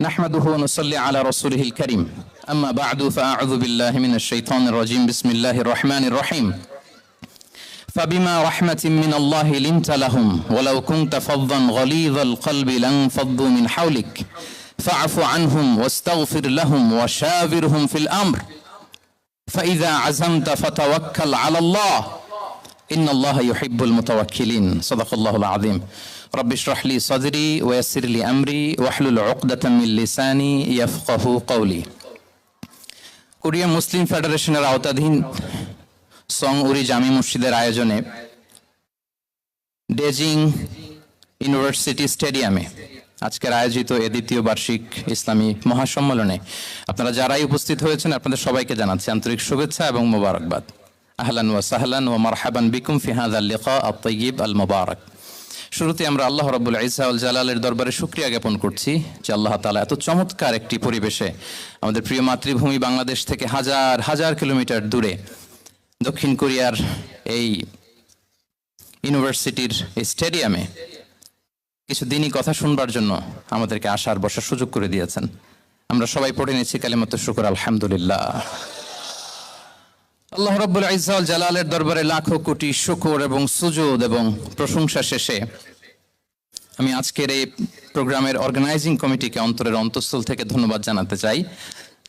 نحمده ونصلي على رسوله الكريم أما بعد فأعوذ بالله من الشيطان الرجيم بسم الله الرحمن الرحيم فبما رحمة من الله لنت لهم ولو كنت فظا غليظ القلب لانفضوا من حولك فاعف عنهم واستغفر لهم وشاورهم في الأمر فإذا عزمت فتوكل على الله إن الله يحب المتوكلين صدق الله العظيم رب اشرح لي صدري ويسر لي أمري واحلل عقدة من لساني يفقه قولي Korea মুসলিম ফেডারেশনের আওতাধীন song উরি জামি মসজিদের আয়োজনে ডেজিং ইউনিভার্সিটি স্টেডিয়ামে আজকের আয়োজিত এ দ্বিতীয় বার্ষিক ইসলামী মহাসম্মেলনে আপনারা যারাই উপস্থিত হয়েছেন আপনাদের সবাইকে জানাচ্ছি আন্তরিক শুভেচ্ছা এবং মোবারকবাদ। আহলান ওয়া সাহলান ওয়া মারহাবান বিকুম ফি হাযাল লিকা আত-তাইয়িব আল মুবারাক। শুরুতে আমরা আল্লাহ রাব্বুল ইজ্জা ওয়াল জালালের দরবারে শুকরিয়া জ্ঞাপন করছি যে আল্লাহ তাআলা এত চমৎকার একটি পরিবেশে আমাদের প্রিয় মাতৃভূমি বাংলাদেশ থেকে হাজার হাজার কিলোমিটার দূরে দক্ষিণ কোরিয়ার এই ইউনিভার্সিটির এই স্টেডিয়ামে কিছু দিনই কথা শুনবার জন্য আমাদেরকে আসার বসার সুযোগ করে দিয়েছেন। আমরা সবাই পড়ে নিচ্ছি কালিমাতুশ শুকর আলহামদুলিল্লাহ। আল্লাহ রাব্বুল ইজ্জা ওয়াল জালালের দরবারে লাখো কোটি শুকর এবং সুজুদ এবং প্রশংসা শেষে আমি আজকের এই প্রোগ্রামের অর্গানাইজিং কমিটিকে অন্তরের অন্তঃস্থল থেকে ধন্যবাদ জানাতে চাই,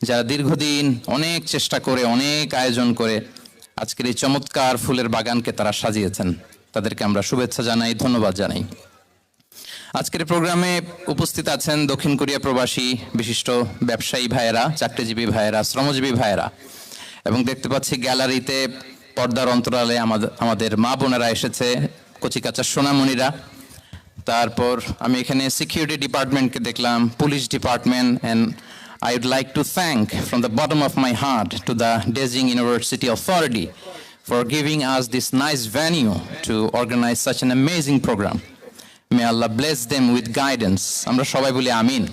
যারা দীর্ঘদিন অনেক চেষ্টা করে অনেক আয়োজন করে আজকের এই চমৎকার ফুলের বাগানকে তারা সাজিয়েছেন। তাদেরকে আমরা শুভেচ্ছা জানাই, ধন্যবাদ জানাই। আজকের প্রোগ্রামে উপস্থিত আছেন দক্ষিণ কোরিয়া প্রবাসী বিশিষ্ট ব্যবসায়ী ভাইয়েরা, চাকরিজীবী ভাইয়েরা, শ্রমজীবী ভাইয়েরা, এবং দেখতে পাচ্ছি গ্যালারিতে পর্দার অন্তরালে আমাদের মা বোনেরা এসেছে, কচিকাচা সোনামণিরা। তারপর আমি এখানে সিকিউরিটি ডিপার্টমেন্টকে দেখলাম, police department, and I would like to thank from the bottom of my heart to the Daejeon University Authority for giving us this nice venue to organize such an amazing program. May Allah bless them with guidance. আমরা সবাই বলি আমিন।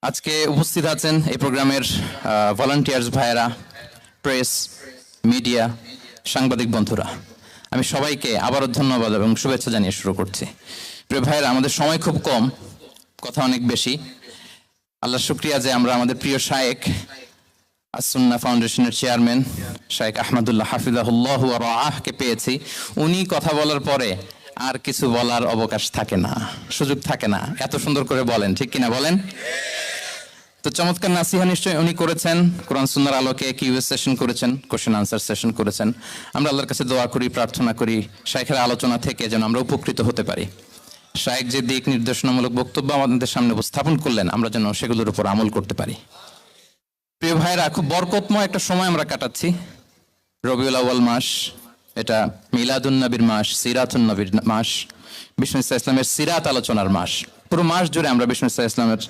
আজকে উপস্থিত আছেন এই প্রোগ্রামের volunteers ভাইয়েরা, press, media, সাংবাদিক বন্ধুরা। আমি সবাইকে আবারও ধন্যবাদ এবং শুভেচ্ছা জানিয়ে শুরু করছি। প্রিয় ভাইয়েরা, আমাদের সময় খুব কম, কথা অনেক বেশি। আল্লাহ শুকরিয়া যে আমরা আমাদের প্রিয় শায়েখ আস-সুন্নাহ ফাউন্ডেশনের চেয়ারম্যান শায়েখ আহমদুল্লাহ হাফিজাহুল্লাহ ওয়া রাআহকে পেয়েছি। উনি কথা বলার পরে আর কিছু বলার অবকাশ থাকে না, সুযোগ থাকে না, এত সুন্দর করে বলেন, ঠিক কিনা বলেন? তো চমৎকার নাসিহা নিশ্চয়ই উনি করেছেন, কোরআন সুন্নাহর আলোকে কিউএস সেশন করেছেন, কোশ্চেন আনসার সেশন করেছেন। আমরা আল্লাহর কাছে দোয়া করি, প্রার্থনা করি শায়েখের আলোচনা থেকে যেন আমরা উপকৃত হতে পারি। শায়েখ যে দিক নির্দেশনামূলক বক্তব্য আমাদের সামনে উপস্থাপন করলেন, আমরা যেন সেগুলোর উপর আমল করতে পারি। প্রিয় ভাইরা, খুব বরকতময় একটা সময় আমরা কাটাচ্ছি। রবিউল আউয়াল মাস, এটা মিলাদুন নবীর মাস, সিরাতুন নবীর মাস, বিষ্ণু ইসলামের সিরাত আলোচনার মাস। পুরো মাস জুড়ে আমরা বিষ্ণু ইসলামের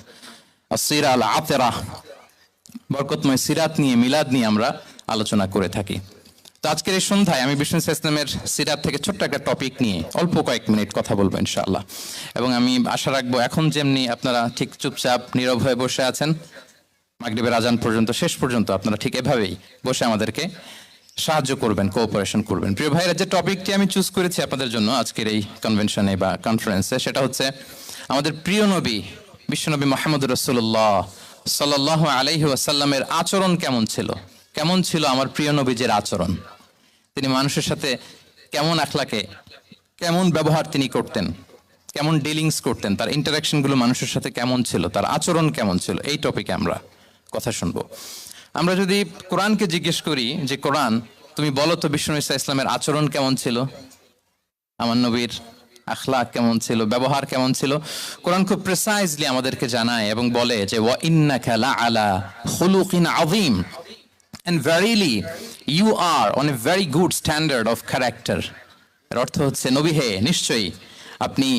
সিরা আল আতেরা, বরকতময় সিরাত নিয়ে, মিলাদ নিয়ে আমরা আলোচনা করে থাকি। তো আজকের এই সন্ধ্যায় আমি বিষ্ণু ইসলামের সিরাত থেকে ছোট্ট একটা টপিক নিয়ে অল্প কয়েক মিনিট কথা বলবো ইনশাআল্লাহ। এবং আমি আশা রাখবো এখন যেমনি আপনারা ঠিক চুপচাপ নীরব হয়ে বসে আছেন মাগরিবের আজান পর্যন্ত, শেষ পর্যন্ত আপনারা ঠিক এভাবেই বসে আমাদেরকে সাহায্য করবেন, কোঅপারেশন করবেন। প্রিয় ভাইরা, যে টপিকটি আমি চুজ করেছি আপনাদের জন্য আজকের এই কনভেনশনে বা কনফারেন্সে, সেটা হচ্ছে আমাদের প্রিয় নবী বিশ্বনবী মুহাম্মদ রাসূলুল্লাহ সাল্লাল্লাহু আলাইহি ওয়াসাল্লামের আচরণ কেমন ছিল। কেমন ছিল আমার প্রিয় নবীজির আচরণ? তিনি মানুষের সাথে কেমন আখলাকে, কেমন ব্যবহার তিনি করতেন, কেমন ডিলিংস করতেন, তার ইন্টারাকশনগুলো মানুষের সাথে কেমন ছিল, তার আচরণ কেমন ছিল, এই টপিকে আমরা কথা শুনবো। আমরা যদি কোরআনকে জিজ্ঞেস করি যে কোরআন, তুমি বলো তো বিষ্ণু ইসলামের আচরণ কেমন ছিল, আমার নবীর আখলাক কেমন ছিল, ব্যবহার কেমন ছিল, কোরআন খুব প্রিসাইজলি আমাদেরকে জানায় এবং বলে যে ওয়া ইন্নাকা লাআলা খুলুকিন আযীম, and verily you are on a very good standard of character. এর অর্থ হচ্ছে, নবী হে, নিশ্চয়ই আপনি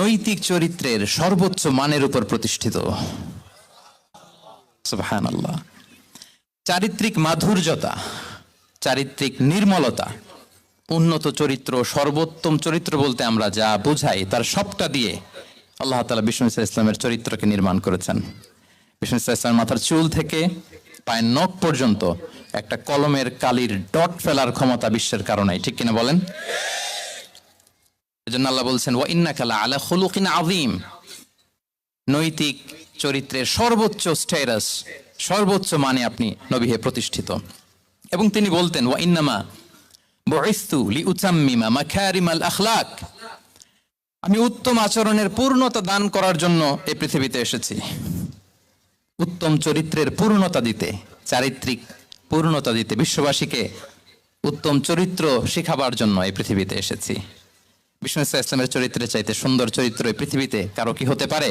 নৈতিক চরিত্রের সর্বোচ্চ মানের উপর প্রতিষ্ঠিত। সুবহানাল্লাহ। চারিত্রিক মাধুর্যতা, চারিত্রিক নির্মলতা, উন্নত চরিত্র, সর্বোত্তম চরিত্র বলতে আমরা যা বোঝাই তার সবটা দিয়ে আল্লাহ তাআলা বিষ্ণু ইসলামের চরিত্রকে নির্মাণ করেছেন। বিষ্ণু ইসলামের মাথার চুল থেকে পায়ের নখ পর্যন্ত একটা কলমের কালির ডট ফেলার ক্ষমতা বিশ্বের কারণে, ঠিক কিনা বলেন? এজন্য আল্লাহ বলছেন ওয়া ইন্নাকা লাআলা খুলুকিন আযীম, নৈতিক চরিত্রের সর্বোচ্চ স্ট্যাটাস, সর্বোচ্চ মানে আপনি নবী হয়ে প্রতিষ্ঠিত। এবং তিনি বলতেন, ওয়া ইন্নামা বুইসতু লিউতাম্মিমা মাকারিমাল আখলাক, আমি উত্তম আচরণের পূর্ণতা দান করার জন্য এই পৃথিবীতে এসেছি। উত্তম চরিত্রের পূর্ণতা দিতে, চারিত্রিক পূর্ণতা দিতে, বিশ্ববাসীকে উত্তম চরিত্র শেখাবার জন্য এই পৃথিবীতে এসেছি। বিষ্ণু ইসলামের চরিত্রের চাইতে সুন্দর চরিত্র এই পৃথিবীতে কারো কি হতে পারে?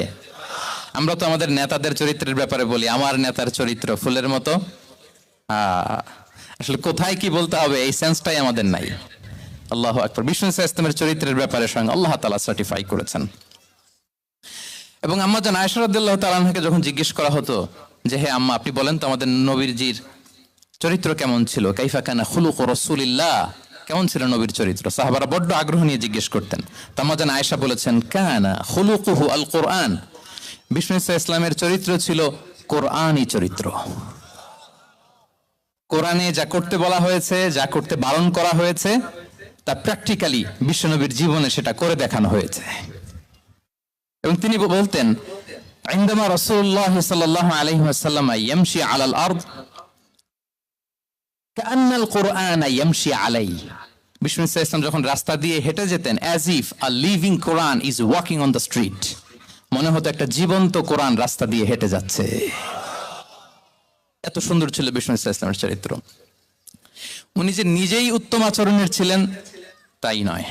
আমরা তো আমাদের নেতাদের চরিত্রের ব্যাপারে বলি, আমার নেতার চরিত্র ফুলের মতো। আসলে কোথায় কি বলতে হবে এই সেন্সটাই আমাদের নাই। আল্লাহু আকবার। বিষ্ণু ইসলামের চরিত্রের ব্যাপারে স্বয়ং আল্লাহ তাআলা সার্টিফাই করেছেন। এবং আম্মা জান আয়েশা রাদিয়াল্লাহু তাআলা আনহাকে যখন জিজ্ঞেস করা হতো যে, হে আম্মা, আপনি বলেন তো আমাদের নবীজির চরিত্র কেমন ছিল, কাইফা কানা খুলুক রাসূলিল্লাহ, কেমন ছিল নবীর চরিত্র, সাহাবারা বড্ড আগ্রহ নিয়ে জিজ্ঞেস করতেন। তো আম্মা জান আয়েশা বলেছেন, কানা খুলুকুহু আল কোরআন, বিষ্ণু ইসলামের চরিত্র ছিল কোরআনই চরিত্র। কোরআনে যা করতে বলা হয়েছে, যা করতে বারণ করা হয়েছে, তা প্র্যাকটিক্যালি বিশ্বনবীর জীবনে সেটা করে দেখানো হয়েছে। এবং তিনি বলতেন, ইনদামা রাসূলুল্লাহ সাল্লাল্লাহু আলাইহি ওয়াসাল্লাম ইয়ামশি আলাল আরদ কাআন্নাল কুরআন ইয়ামশি আলাইহি, বিষ্ণু ইসলাম যখন রাস্তা দিয়ে হেঁটে যেতেন, as if a living Quran is walking on the street, মনে হতো একটা জীবন্ত কোরআন রাস্তা দিয়ে হেঁটে যাচ্ছে। এত সুন্দর ছিল বিষ্ণু ইসলামের চরিত্র। উনি যে নিজেই উত্তম আচরণের ছিলেন তাই নয়,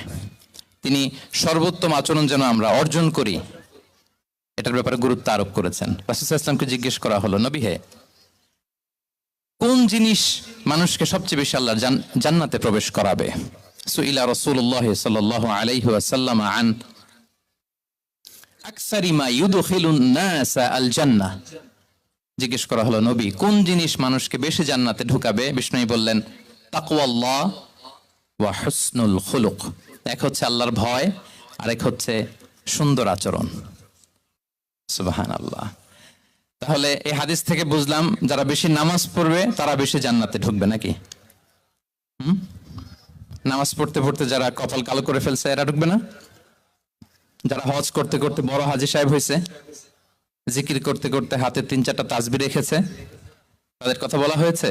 তিনি সর্বোত্তম আচরণ যেন আমরা অর্জন করি এটার ব্যাপারে গুরুত্ব আরোপ করেছেন। রাসূল সাল্লাল্লাহু আলাইহি ওয়াসাল্লামকে জিজ্ঞেস করা হলো, নবী হে, কোন জিনিস মানুষকে সবচেয়ে বেশি আল্লাহর জান্নাতে প্রবেশ করাবে? সুইলা রাসূলুল্লাহ সাল্লাল্লাহু আলাইহি ওয়াসাল্লাম আন আকসারি মা ইউদখিলুন নাস আল জান্নাহ, জিজ্ঞেস করা হলো, নবী, কোন জিনিস মানুষকে বেশি জান্নাতে ঢুকাবে? বিষ্ণু বললেন, তাকওয়াল্লাহ ওয়া হুসনুল খুলুক, এক হচ্ছে আল্লাহর ভয়, আরেক হচ্ছে সুন্দর আচরণ। সুবহানাল্লাহ। তাহলে এই হাদিস থেকে বুঝলাম, যারা বেশি নামাজ পড়বে তারা বেশি জান্নাতে ঢুকবে নাকি? নামাজ পড়তে পড়তে যারা কপাল কালো করে ফেলছে এরা ঢুকবে না? যারা হজ করতে করতে বড় হাজী সাহেব হয়েছে, জিকির করতে করতে হাতে 3-4টা তাসবিহ রেখেছে, তাদের কথা বলা হয়েছে।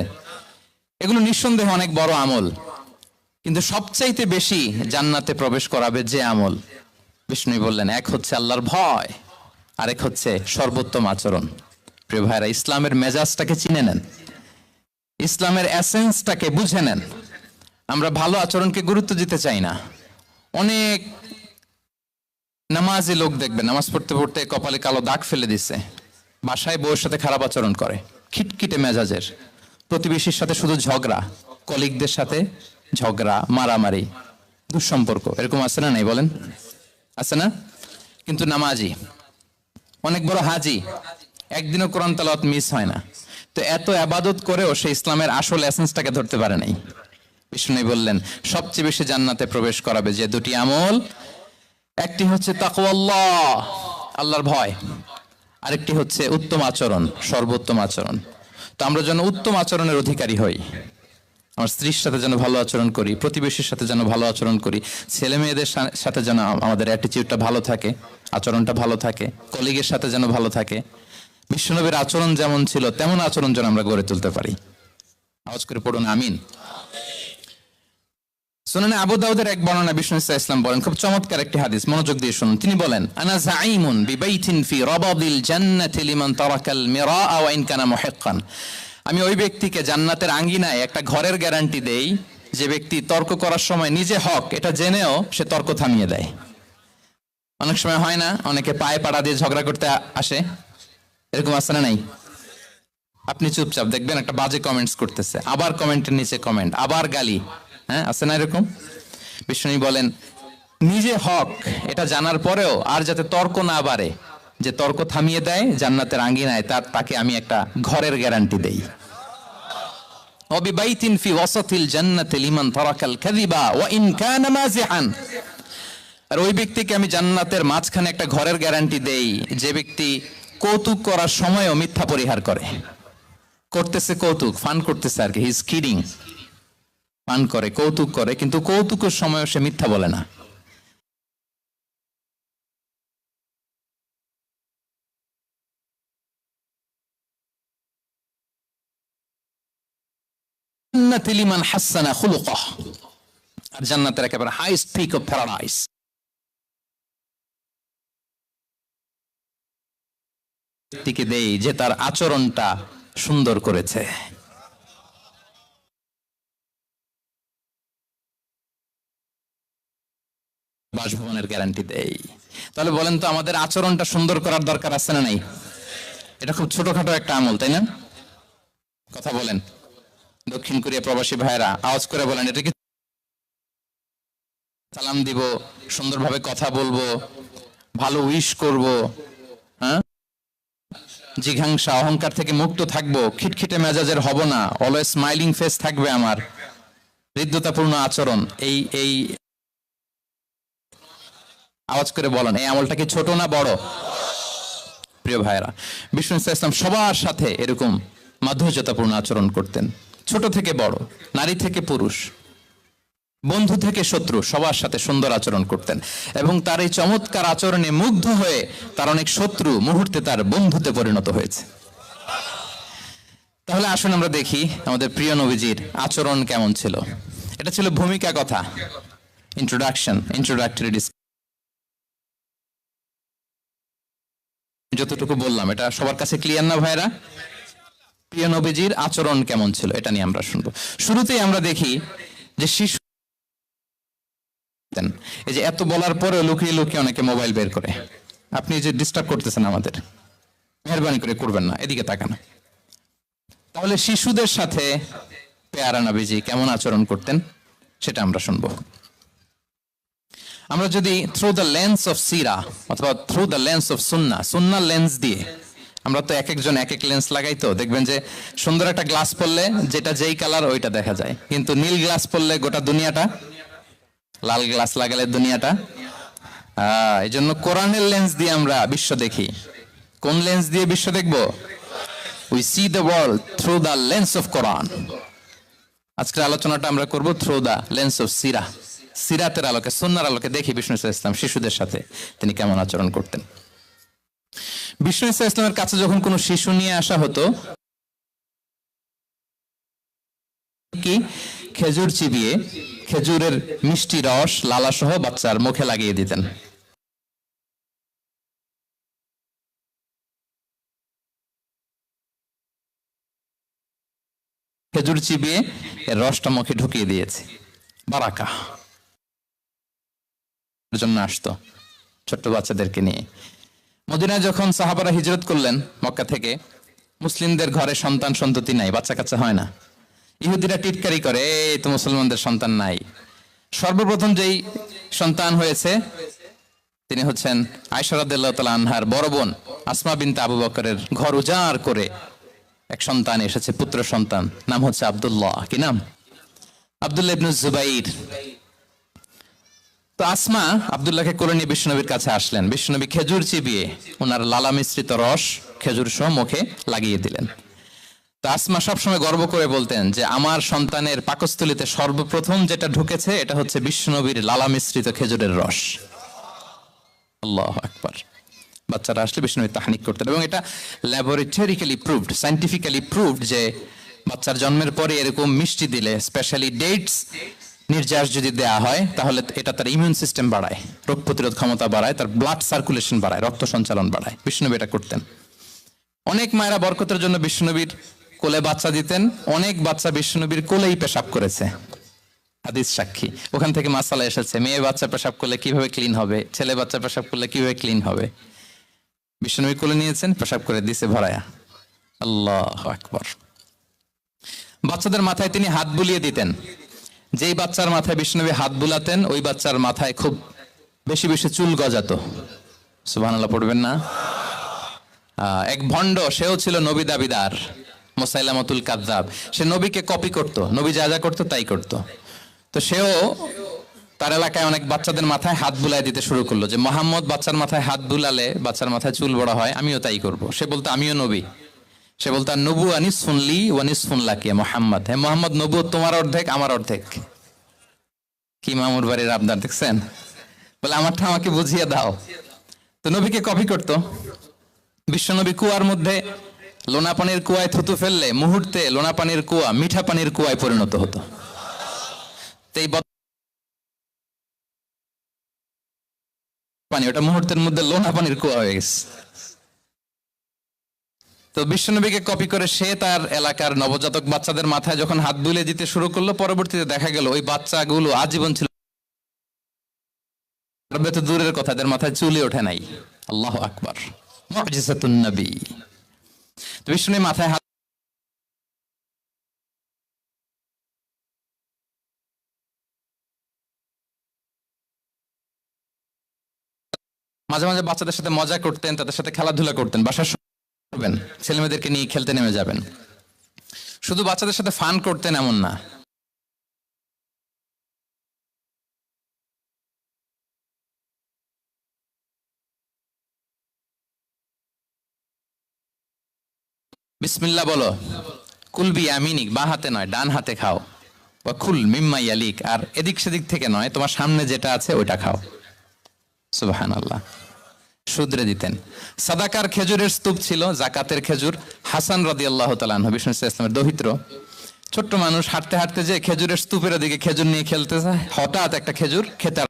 এগুলো নিঃসন্দেহে অনেক বড় আমল, কিন্তু সবচাইতে বেশি জান্নাতে প্রবেশ করাবে যে আমল, বিষ্ণু বললেন, এক হচ্ছে আল্লাহর ভয়, আরেক হচ্ছে সর্বোত্তম আচরণ। প্রিয় ভাইরা, ইসলামের মেজাজটাকে চিনে নেন, ইসলামের এসেন্সটাকে বুঝে নেন। আমরা ভালো আচরণকে গুরুত্ব দিতে চাই না। অনেক নামাজি লোক দেখবেন নামাজ পড়তে পড়তে কপালে কালো দাগ ফেলে দিচ্ছে, বাসায় বউয়ের সাথে খারাপ আচরণ করে, খিটখিটে মেজাজের, প্রতিবেশীর সাথে শুধু ঝগড়া, কলিগদের সাথে ঝগড়া, মারামারি, দুঃসম্পর্ক, এরকম আছে না নাই বলেন? আছে না? কিন্তু নামাজি, অনেক বড় হাজি, একদিনও কোরআন তেলাওয়াত মিস হয় না। তো এত ইবাদত করেও সে ইসলামের আসল এসেন্সটাকে ধরতে পারে নাই। বিষ্ণু বললেন, সবচেয়ে বেশি জান্নাতে প্রবেশ করাবে যে দুটি আমল, একটি হচ্ছে তাকওয়াল্লাহ, আল্লাহর ভয়, আরেকটি হচ্ছে উত্তম আচরণ, সর্বোত্তম আচরণ। তো আমরা যেন উত্তম আচরণের অধিকারী হই, আমার স্ত্রীর সাথে যেন ভালো আচরণ করি, প্রতিবেশীর সাথে যেন ভালো আচরণ করি, ছেলে মেয়েদের সাথে যেন আমাদের অ্যাটিটিউডটা ভালো থাকে, আচরণটা ভালো থাকে, কলিগের সাথে যেন ভালো থাকে। বিশ্বনবীর আচরণ যেমন ছিল তেমন আচরণ যেন আমরা গড়ে তুলতে পারি। আওয়াজ করে পড়ুন আমিন। সুনানে আবু দাউদের এক বর্ণনা, বিষ্ণু ইসলাম বলেন, খুব চমৎকার একটি হাদিস, মনোযোগ দিয়ে শুনুন। তিনি বলেন, আনা যাঈমুন বিবাইতিন ফি রাবাদিল জান্নাতি লিমান তারাকাল মিরাআ ওয়া ইন কানা মুহিক্কান, আমি ওই ব্যক্তিকে জান্নাতের আঙ্গিনায় একটা ঘরের গ্যারান্টি দেই যে ব্যক্তি তর্ক করার সময় নিজে হক এটা জেনেও সে তর্ক থামিয়ে দেয়। অনেক সময় হয় না, অনেকে পায়ে পাড়া দিয়ে ঝগড়া করতে আসে, এরকম আছে না নাই? আপনি চুপচাপ দেখবেন একটা বাজে কমেন্টস করতেছে, আবার কমেন্টের নিচে কমেন্ট, আবার গালি, হ্যাঁ আছে না এরকম? বিষ্ণু বলেন, নিজে হক এটা জানার পরেও আর যাতে তর্ক না বাড়ে, যে তর্ক থামিয়ে দেয় জান্নাতের আঙ্গিনায়, তাকে আমি একটা ঘরের গ্যারান্টি দেই। ওয়াবিবাইতিন ফি ওয়াসাতিল জান্নাতি লিমান তারাকাল কাযিবা ওয়া ইন কানা মাযিহান, আর ওই ব্যক্তিকে আমি জান্নাতের মাঝখানে একটা ঘরের গ্যারান্টি দেই যে ব্যক্তি কৌতুক করার সময়ও মিথ্যা পরিহার করে। করতেছে কৌতুক, ফান করতেছে আর কি, হি ইজ কিডিং, ফান করে, কৌতুক করে, কিন্তু কৌতুকের সময়ও সে মিথ্যা বলে না। জান্নাতি লিমান হাসানা খুলুকাহ, আর জান্নাতের একেবারে হাইস্ট পিক অফ প্যারাডাইস ব্যক্তিকে দেই যে তার আচরণটা সুন্দর করেছে। বাসভবনের গ্যারান্টি দেই। তাহলে বলেন তো আমাদের আচরণটা সুন্দর করার দরকার আছে না নাই? এটা খুব ছোটখাটো একটা আমল, তাই না? কথা বলেন দক্ষিণ কোরিয়া প্রবাসী ভাইয়েরা, আওয়াজ করে বলেন, এটা কি সালাম দিব, সুন্দরভাবে কথা বলবো, ভালো উইশ করব, হ্যাঁ, জিঘাংসা অহংকার থেকে মুক্ত থাকবো, খিটখিটে মেজাজের হব না, অলওয়েজ স্মাইলিং ফেস থাকবে আমার, হৃদ্যতাপূর্ণ আচরণ। এই আওয়াজ করে বলেন, এই আমলটা কি ছোট না বড়? প্রিয় ভাইয়েরা, বিষ্ণু ইসলাম সবার সাথে এরকম মাধুর্যতাপূর্ণ আচরণ করতেন, ছোট থেকে বড়, নারী থেকে পুরুষ, বন্ধু থেকে শত্রু, সবার সাথে সুন্দর আচরণ করতেন। এবং তার এই চমৎকার আচরণে মুগ্ধ হয়ে তার অনেক শত্রু মুহূর্তে তার বন্ধুতে পরিণত হয়েছে। তাহলে আসুন আমরা দেখি আমাদের প্রিয় নবীজির আচরণ কেমন ছিল। এটা ছিল ভূমিকা কথা, ইন্ট্রোডাক্টরি ডিসকাশন। যতটুকু বললাম এটা সবার কাছে ক্লিয়ার না ভাইরা? প্রিয় নবীজির আচরণ কেমন ছিল এটা নিয়ে আমরা শুনবো। শুরুতেই আমরা দেখি যে শিশু, এই যে এত বলার পরে লুকিয়ে লুকিয়ে অনেকে মোবাইল বের করে। আপনি যে ডিস্টার্ব করতেছেন আমাদের, মেহরবানি করে করবেন না, এদিকে তাকান। তাহলে শিশুদের সাথে পেয়ারা নবীজি কেমন আচরণ করতেন সেটা আমরা শুনবো। আমরা যদি থ্রু দ্য লেন্স অফ সিরা অথবা through the lens of Sunnah lens দিয়ে, আমরা তো এক একজন এক এক লেন্স লাগাই, তো দেখবেন যে সুন্দর একটা গ্লাস পরলে যেটা যেই কালার ওইটা দেখা যায়, কিন্তু নীল গ্লাস পরলে গোটা দুনিয়াটা, লাল গ্লাস লাগালে দুনিয়াটা। এই জন্য কোরআনের লেন্স দিয়ে আমরা বিশ্ব দেখি। কোন লেন্স দিয়ে বিশ্ব দেখব? We see the world through the lens of Quran. আজকের আলোচনাটা আমরা করব থ্রু দ্য লেন্স অফ সিরা, সিরাতের আলোকে, সুন্নাহর আলোকে দেখি বিষ্ণু ইসলাম শিশুদের সাথে তিনি কেমন আচরণ করতেন। বিষ্ণু ইসলামের কাছে যখন কোনো শিশু নিয়ে আসা হতো, কি খেজুর চিবিয়ে খেজুরের মিষ্টি রস লালা সহ বাচ্চার মুখে লাগিয়ে দিতেন। খেজুর চিবিয়ে এর রসটা মুখে ঢুকিয়ে দিয়েছে, বারাকা জন্য আসতো ছোট্ট বাচ্চাদেরকে নিয়ে। মদিনায় যখন সাহাবারা হিজরত করলেন মক্কা থেকে, মুসলিমদের ঘরে সন্তান সন্ততি নাই, বাচ্চা কাচ্চা হয় না। ইহুদিরা টিটকারি করে, এই তো মুসলমানদের সন্তান নাই। সর্বপ্রথম যেই সন্তান হয়েছে তিনি হচ্ছেন আয়েশা রাদিয়াল্লাহু তাআলা আনহার বড় বোন আসমা বিনতে আবু বকরের ঘর উজাড় করে এক সন্তান এসেছে, পুত্র সন্তান, নাম হচ্ছে আব্দুল্লাহ। কি নাম? আব্দুল্লাহ ইবনে জুবাইর। তো আসমা আব্দুল্লাহকে কোলে নিয়ে বিশ্বনবীর কাছে আসলেন। বিশ্বনবী খেজুর চিবিয়ে ওনার লালা মিশ্রিত রস খেজুর সহ মুখে লাগিয়ে দিলেন। তো আসমা সবসময় গর্ব করে বলতেন যে আমার সন্তানের পাকস্থলীতে সর্বপ্রথম যেটা ঢুকেছে এটা হচ্ছে বিশ্বনবীর লালা মিশ্রিত খেজুরের রস। আল্লাহু আকবার। বাচ্চারা আসলে বিশ্বনবী তাহনিক করতেন, এবং এটা ল্যাবরেটরিক্যালি প্রুভড, সায়েন্টিফিক্যালি প্রুভড যে বাচ্চার জন্মের পরে এরকম মিষ্টি দিলে, স্পেশালি ডেটস নির্যাস যদি দেয়া হয়, তাহলে এটা তার ইমিউন সিস্টেম বাড়ায়, রোগ প্রতিরোধ ক্ষমতা বাড়ায়, তার ব্লাড সার্কুলেশন বাড়ায়, রক্ত সঞ্চালন বাড়ায়। বিশ্বনবী এটা করতেন। অনেক মায়েরা বরকতের জন্য বিশ্বনবীর কোলে বাচ্চা দিতেন, অনেক বাচ্চা বিশ্বনবীর কোলেই পেশাব করেছে, হাদিস সাক্ষী। ওখান থেকে মাসালা এসেছে, মেয়ে বাচ্চা পেশাব করলে কিভাবে ক্লিন হবে, ছেলে বাচ্চা পেশাব করলে কিভাবে ক্লিন হবে। বিশ্বনবী কোলে নিয়েছেন, পেশাব করে দিছে ভরায়া। আল্লাহু আকবার। বাচ্চাদের মাথায় তিনি হাত বুলিয়ে দিতেন। যেই বাচ্চার মাথায় বিশ্বনবী হাত বুলাতেন ওই বাচ্চার মাথায় খুব বেশি বেশি চুল গজাতো। সুবহানাল্লাহ পড়বেন না? এক ভণ্ড, সেও ছিল নবী দাবিদার, মুসাইলামাতুল কাযযাব। সে নবীকে কপি করত, নবী যা যা করতো তাই করত। তো সেও তার এলাকায় অনেক বাচ্চাদের মাথায় হাত বুলাই দিতে শুরু করলো, যে মোহাম্মদ বাচ্চার মাথায় হাত বুলালে বাচ্চার মাথায় চুল বড় হয়, আমিও তাই করব। সে বলতো আমিও নবী। সে বলতো নবু আনিস শুনলি ওয়ানিস শুনলাকি মোহাম্মদ, হ্যাঁ মোহাম্মদ, নবু তোমার অর্ধেক আমার অর্ধেক। কি মামুর বাড়ির আবদার দেখছেন? বলে আমারটা আমাকে বুঝিয়ে দাও। তো নবীকে কপি করতো। বিশ্বনবী কুয়ার মধ্যে লোনা পানির কুয়ায় থুতু ফেললে মুহূর্তে লোনা পানির কুয়া মিঠা পানির কুয়ায় পরিণত হতো। তো এই পানি ওটা মুহূর্তের মধ্যে লোনা পানির কুয়া হয়ে গেছে। তো বিশ্বনবীকে কপি করে সে তার এলাকার নবজাতক বাচ্চাদের মাথায় যখন হাত বুলিয়ে দিতে শুরু করলো, পরবর্তীতে দেখা গেল ওই বাচ্চাগুলো আজীবন ছিল, তো দূরের কথা, এদের মাথায় চুলি ওঠে নাই। আল্লাহু আকবার, মুজিজাতুন নবী। তো বিশ্বনবী মাথায় হাত মাঝে মাঝে বাচ্চাদের সাথে মজা করতেন, তাদের সাথে খেলাধুলা করতেন, বাসার করবেন ছেলেমেয়েদেরকে নিয়ে খেলতে নেমে যাবেন। শুধু বাচ্চাদের সাথে ফান করতেন এমন না, বিসমিল্লাহ বলো, কুলবি আমিনিক, বা হাতে নয় ডান হাতে খাও, বা খুল মিম্মা ইয়ালিক, আর এদিক সেদিক থেকে নয়, তোমার সামনে যেটা আছে ওইটা খাও। সুবহানাল্লাহ। শুধরে দিতেন। সাদাকার খেজুরের স্তূপ ছিল, জাকাতের খেজুর। হাসান রাদিয়াল্লাহু তাআলা আনহু, বিষ্ণু ইসলামের দৌহিত্র, ছোট্ট মানুষ, হাঁটতে হাঁটতে যে খেজুরের স্তূপের দিকে খেজুর নিয়ে খেলতে যায়, হঠাৎ একটা খেজুর খেতে,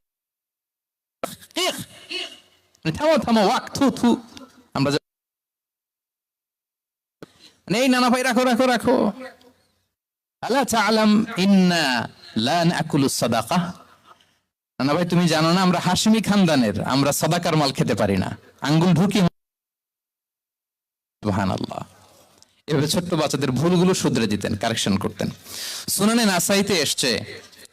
থামো থামো, ওয়াক, থু থু। আমরা নেই, নানা ভাই রাখো রাখো রাখো। আলা তাআলাম ইন্না লা নাকুলু সাদাকা, নানা ভাই তুমি জানো না আমরা হাশমি খানদানের, আমরা সাদাকার মাল খেতে পারি না, আঙ্গুল ঢুকি। সুবহানাল্লাহ। এভাবে ছোট্ট বাচ্চাদের ভুলগুলো শুধরে দিতেন, কারেকশন করতেন। সুনানে নাসাইতে এসছে,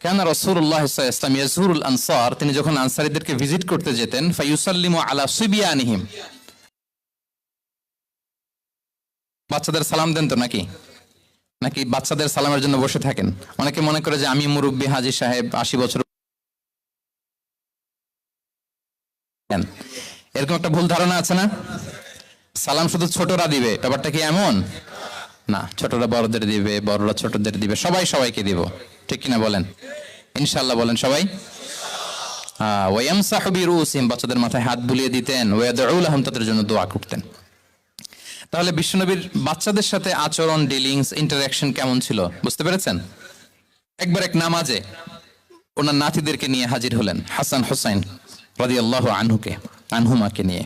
কেন রাসূলুল্লাহ সাল্লাল্লাহু আলাইহি ওয়াসাল্লাম ইয়াজুরুল আনসার, তিনি যখন আনসারীদেরকে ভিজিট করতে যেতেন, ফায়ুসাল্লিমু আলা সিবিয়ানিহিম, বাচ্চাদের সালাম দেন তো নাকি? নাকি বাচ্চাদের সালামের জন্য বসে থাকেন? অনেকে মনে করে যে আমি মুরব্বী, হাজী সাহেব 80 বছর, এরকম একটা ভুল ধারণা আছে না? সালাম শুধু ছোটরা দিবে, ব্যাপারটা কি এমন না, ছোটরা বড়দের দিবে, বড়রা ছোটদের দিবে, সবাই সবাইকে দিব, ঠিক কিনা বলেন? ইনশাআল্লাহ বলেন সবাই। ওয়ায়ামসাহু বিরুসিহিম, বাচ্চাদের মাথায় হাত বুলিয়ে দিতেন, ওয়ায়াদউ লাহুম, তাদের জন্য দোয়া করতেন। তাহলে বিশ্বনবীর বাচ্চাদের সাথে আচরণ, ডিলিংস, ইন্টারঅ্যাকশন কেমন ছিল বুঝতে পেরেছেন? একবার এক নামাজে ওনার নাতিদেরকে নিয়ে হাজির হলেন, হাসান হুসাইন রাদিয়াল্লাহু আনহুমাকে নিয়ে।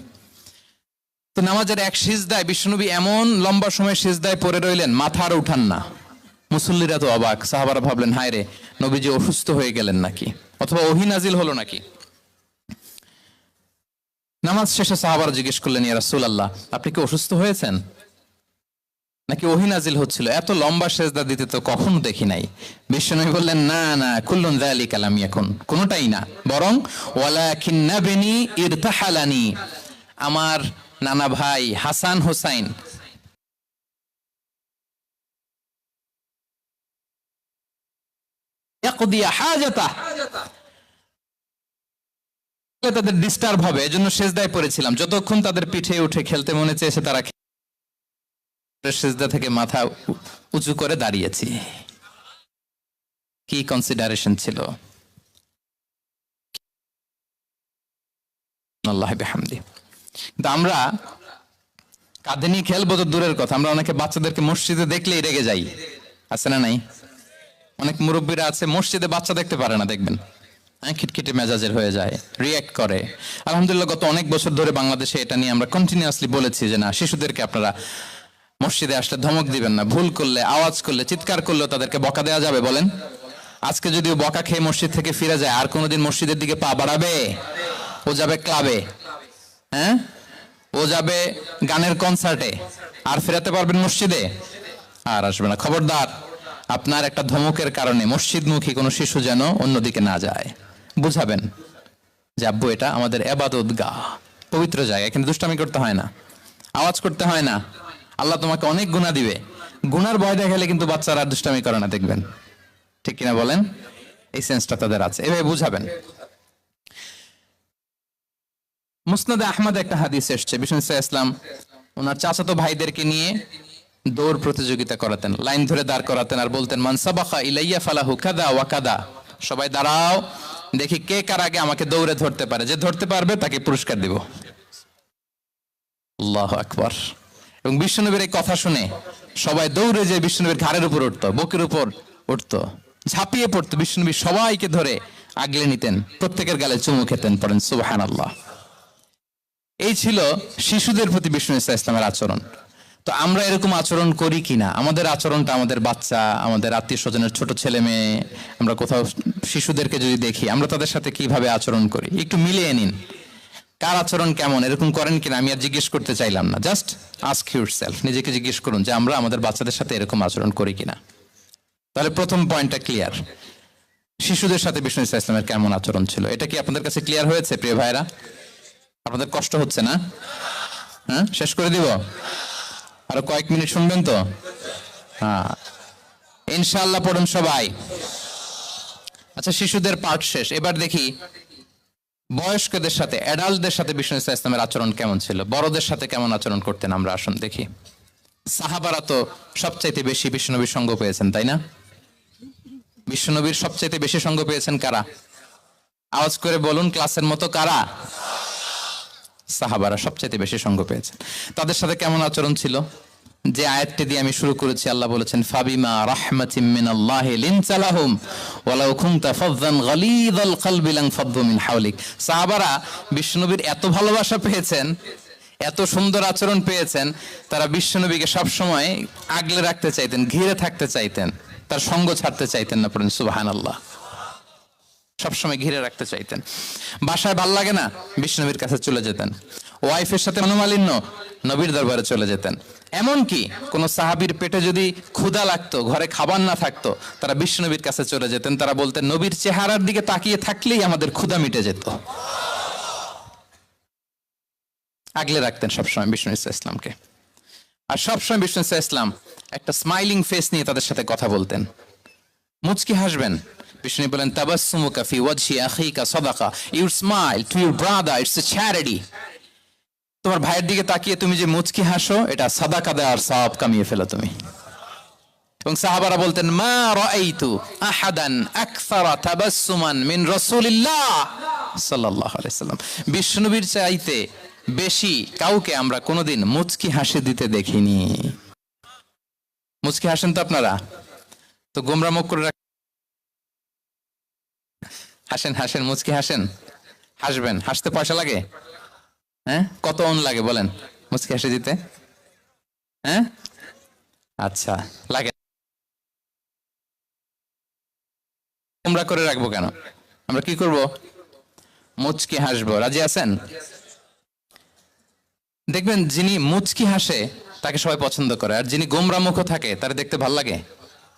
তো নামাজের এক সিজদায় বিশ্বনবী এমন লম্বা সময় সিজদায় পড়ে রইলেন, মাথা আর উঠান না। মুসল্লিরা তো অবাক, সাহাবারা ভাবলেন হায় রে, নবীজি অসুস্থ হয়ে গেলেন নাকি, অথবা ওহী নাজিল হলো নাকি। নামাজ শেষে সাহাবারা জিজ্ঞেস করলেন, ইয়া রাসূলুল্লাহ, আপনি কি অসুস্থ হয়েছেন নাকি ওহী নাজিল হচ্ছিল? এত লম্বা সিজদা দিতে তো কখনো দেখি নাই। বিশ্বনবী বললেন, না না, কুল্লুন যালিকা লাম ইয়াকুন, কোনটাই না, বরং ওয়ালাকিন্না বিনি ইরতাহালানি, আমার নানা ভাই হাসান হোসাইন ইয়াকদিয়া হাজাতা, তাদের ডিস্টার্ব হবে, এজন্য সিজদায় পড়েছিলাম। যতক্ষণ তাদের পিঠে উঠে খেলতে মনে চেয়েছে, তারা সিজদা থেকে মাথা উঁচু করে দাঁড়িয়েছি। কি কনসিডারেশন ছিল! আল্লাহ বিহামদি। কিন্তু আমরা কাঁধে নিয়ে খেলবো তো দূরের কথা, আমরা অনেকে বাচ্চাদেরকে মসজিদে দেখলেই রেগে যাই, আছে না নাই? অনেক মুরব্বীরা আছে মসজিদে বাচ্চা দেখতে পারে না, দেখবেন খিটখিটে মেজাজের হয়ে যায়, রিয়্যাক্ট করে। আলহামদুলিল্লাহ গত অনেক বছর ধরে বাংলাদেশে এটা নিয়ে আমরা কন্টিনিউয়াসলি বলেছি যে না, শিশুদেরকে আপনারা মসজিদে আসলে ধমক দিবেন না, ভুল করলে, আওয়াজ করলে, চিৎকার করলেও তাদেরকে বকা দেওয়া যাবে? বলেন, আজকে যদিও বকা খেয়ে মসজিদ থেকে ফিরে যায়, আর কোনোদিন মসজিদের দিকে পা বাড়াবে? ও যাবে ক্লাবে, হ্যাঁ, ও যাবে গানের কনসার্টে, আর ফেরাতে পারবেন মসজিদে? আর আসবে না। খবরদার, আপনার একটা ধমকের কারণে মসজিদমুখী কোনো শিশু যেন অন্যদিকে না যায়। বুঝাবেন যে আব্বু, এটা আমাদের ইবাদত গাহ, পবিত্র জায়গা, এখানে দুষ্টামি করতে হয় না, আওয়াজ করতে হয় না, আল্লাহ তোমাকে অনেক গুনাহ দিবে। গুনার ভয় দেখালে কিন্তু বাচ্চারা আর দুষ্টামি করে না, দেখবেন, ঠিক কিনা বলেন? এই সেন্সটা তাদের আছে, এভাবে বুঝাবেন। মুসনাদে আহমদ একটা হাদিস এসছে, বিষ্ণু ইসলাম ওনার চাচাতো ভাইদেরকে নিয়ে দৌড় প্রতিযোগিতা করাতেন, লাইন ধরে দাঁড় করাতেন, আর বলতেন, মান সাবাকা ইলাইয়া ফালাহু কাদা ওয়া কাদা, সবাই দাঁড়াও, দেখি কে কার আগে আমাকে দৌড়ে ধরতে পারে, যে ধরতে পারবে তাকে পুরস্কার দিব। আল্লাহু আকবার। এবং বিশ্বনবীর এই কথা শুনে সবাই দৌড়ে যে বিশ্বনবীর ঘাড়ের উপর উঠতো, বুকের উপর উঠতো, ঝাঁপিয়ে পড়তো। বিশ্বনবী সবাইকে ধরে আগলে নিতেন, প্রত্যেকের গালে চুমু খেতেন। পড়েন সুবহানাল্লাহ। এই ছিল শিশুদের প্রতি বিষ্ণু ইসা ইসলামের আচরণ। তো আমরা এরকম আচরণ করি কিনা? আমাদের আচরণটা আমাদের বাচ্চা, আমাদের আত্মীয় স্বজনের ছোট ছেলে মেয়ে, আমরা কোথাও শিশুদেরকে যদি দেখি, আমরা তাদের সাথে কিভাবে আচরণ করি একটু মিলিয়ে নিন। কার আচরণ কেমন, এরকম করেন কিনা আমি আর জিজ্ঞেস করতে চাইলাম না, জাস্ট আস্ক ইউরসেলফ, নিজেকে জিজ্ঞেস করুন যে আমরা আমাদের বাচ্চাদের সাথে এরকম আচরণ করি কিনা। তাহলে প্রথম পয়েন্টটা ক্লিয়ার, শিশুদের সাথে বিষ্ণু ইসা ইসলামের কেমন আচরণ ছিল। এটা কি আপনাদের কাছে ক্লিয়ার হয়েছে প্রিয় ভাইরা? আপনাদের কষ্ট হচ্ছে না? হ্যাঁ, শেষ করে দিব? আরো কয়েক মিনিট শুনবেন তো? হ্যাঁ, ইনশাআল্লাহ পড়ুন সবাই। আচ্ছা, শিশুদের পার্ট শেষ, এবার দেখি বয়স্কদের সাথে, অ্যাডাল্টদের সাথে বিষ্ণু ইসা ইসলামের আচরণ কেমন ছিল, বড়দের সাথে কেমন আচরণ করতেন আমরা। আসুন দেখি। সাহাবারা তো সবচাইতে বেশি বিশ্বনবীর সঙ্গ পেয়েছেন, তাই না? বিশ্বনবীর সবচাইতে বেশি সঙ্গ পেয়েছেন কারা? আওয়াজ করে বলুন ক্লাসের মতো, কারা? সাহাবারা সবচাইতে বেশি সঙ্গ পেয়েছেন। তাদের সাথে কেমন আচরণ ছিল? যে আয়াতটি দিয়ে আমি শুরু করেছি, আল্লাহ বলেছেন ফাবিমা রাহমাতিম মিনাল্লাহি লিনতা লাহুম ওয়ালাউ কুনতা ফাযযান গালিযাল কলবি লানফাদ্দু মিন হাওলিক। সাহাবারা বিশ্বনবীর এত ভালোবাসা পেয়েছেন, এত সুন্দর আচরণ পেয়েছেন, তারা বিশ্বনবীকে সব সময় আগলে রাখতে চাইতেন, ঘিরে থাকতে চাইতেন, তার সঙ্গ ছাড়তে চাইতেন না। পড়েন সুবহানাল্লাহ। সবসময় ঘিরে রাখতে চাইতেন। বাসায় ভাল লাগে না, বিশ্বনবীর কাছে চলে যেতেন। ওয়াইফের সাথে মনোমালিন্য, নবীর দরবারে চলে যেতেন। এমনকি কোন সাহাবীর পেটে যদি ক্ষুধা লাগতো, ঘরে খাবার না থাকতো, তারা বিশ্বনবীর কাছে চলে যেতেন। তারা বলতেন নবীর চেহারার দিকে তাকিয়ে থাকলেই আমাদের ক্ষুধা মিটে যেত। আগলে রাখতেন সবসময় বিষ্ণু ইসা ইসলামকে। আর সবসময় বিষ্ণু ইসা ইসলাম একটা স্মাইলিং ফেস নিয়ে তাদের সাথে কথা বলতেন, মুচকি হাসবেন। বিষ্ণু বলেন তাবাসসুমুকা ফি ওয়াজহি আখিকা সাদাকা, you smile to your brother, it's a charity. তোমার ভাইয়ের দিকে তাকিয়ে তুমি যে মুচকি হাসো, এটা সাদাকা দেওয়ার সওয়াব কামিয়ে ফেলো তুমি। এবং সাহাবারা বলতেন মা রাআইতু আহাদান আকসারা তাবাসসুমান মিন রাসূলিল্লাহ সাল্লাল্লাহু আলাইহি সাল্লাম। বিশ্বনবীর চাইতে বেশি কাউকে আমরা কোনোদিন মুচকি হাসি দিতে দেখিনি। মুচকি হাসেন তো আপনারা? তো গোমরা মুখ করে হাসেন, হাসেন, মুচকি হাসেন, হাসবেন। হাসতে পয়সা লাগে? হ্যাঁ, কত অন লাগে বলেন মুচকি হাসি দিতে? হ্যাঁ, আচ্ছা, লাগে। গোমরা করে রাখবো কেন? আমরা কি করব? মুচকি হাসবো। রাজি আছেন? দেখবেন যিনি মুচকি হাসে তাকে সবাই পছন্দ করে, আর যিনি গোমরা মুখ থাকে তার দেখতে ভালো লাগে।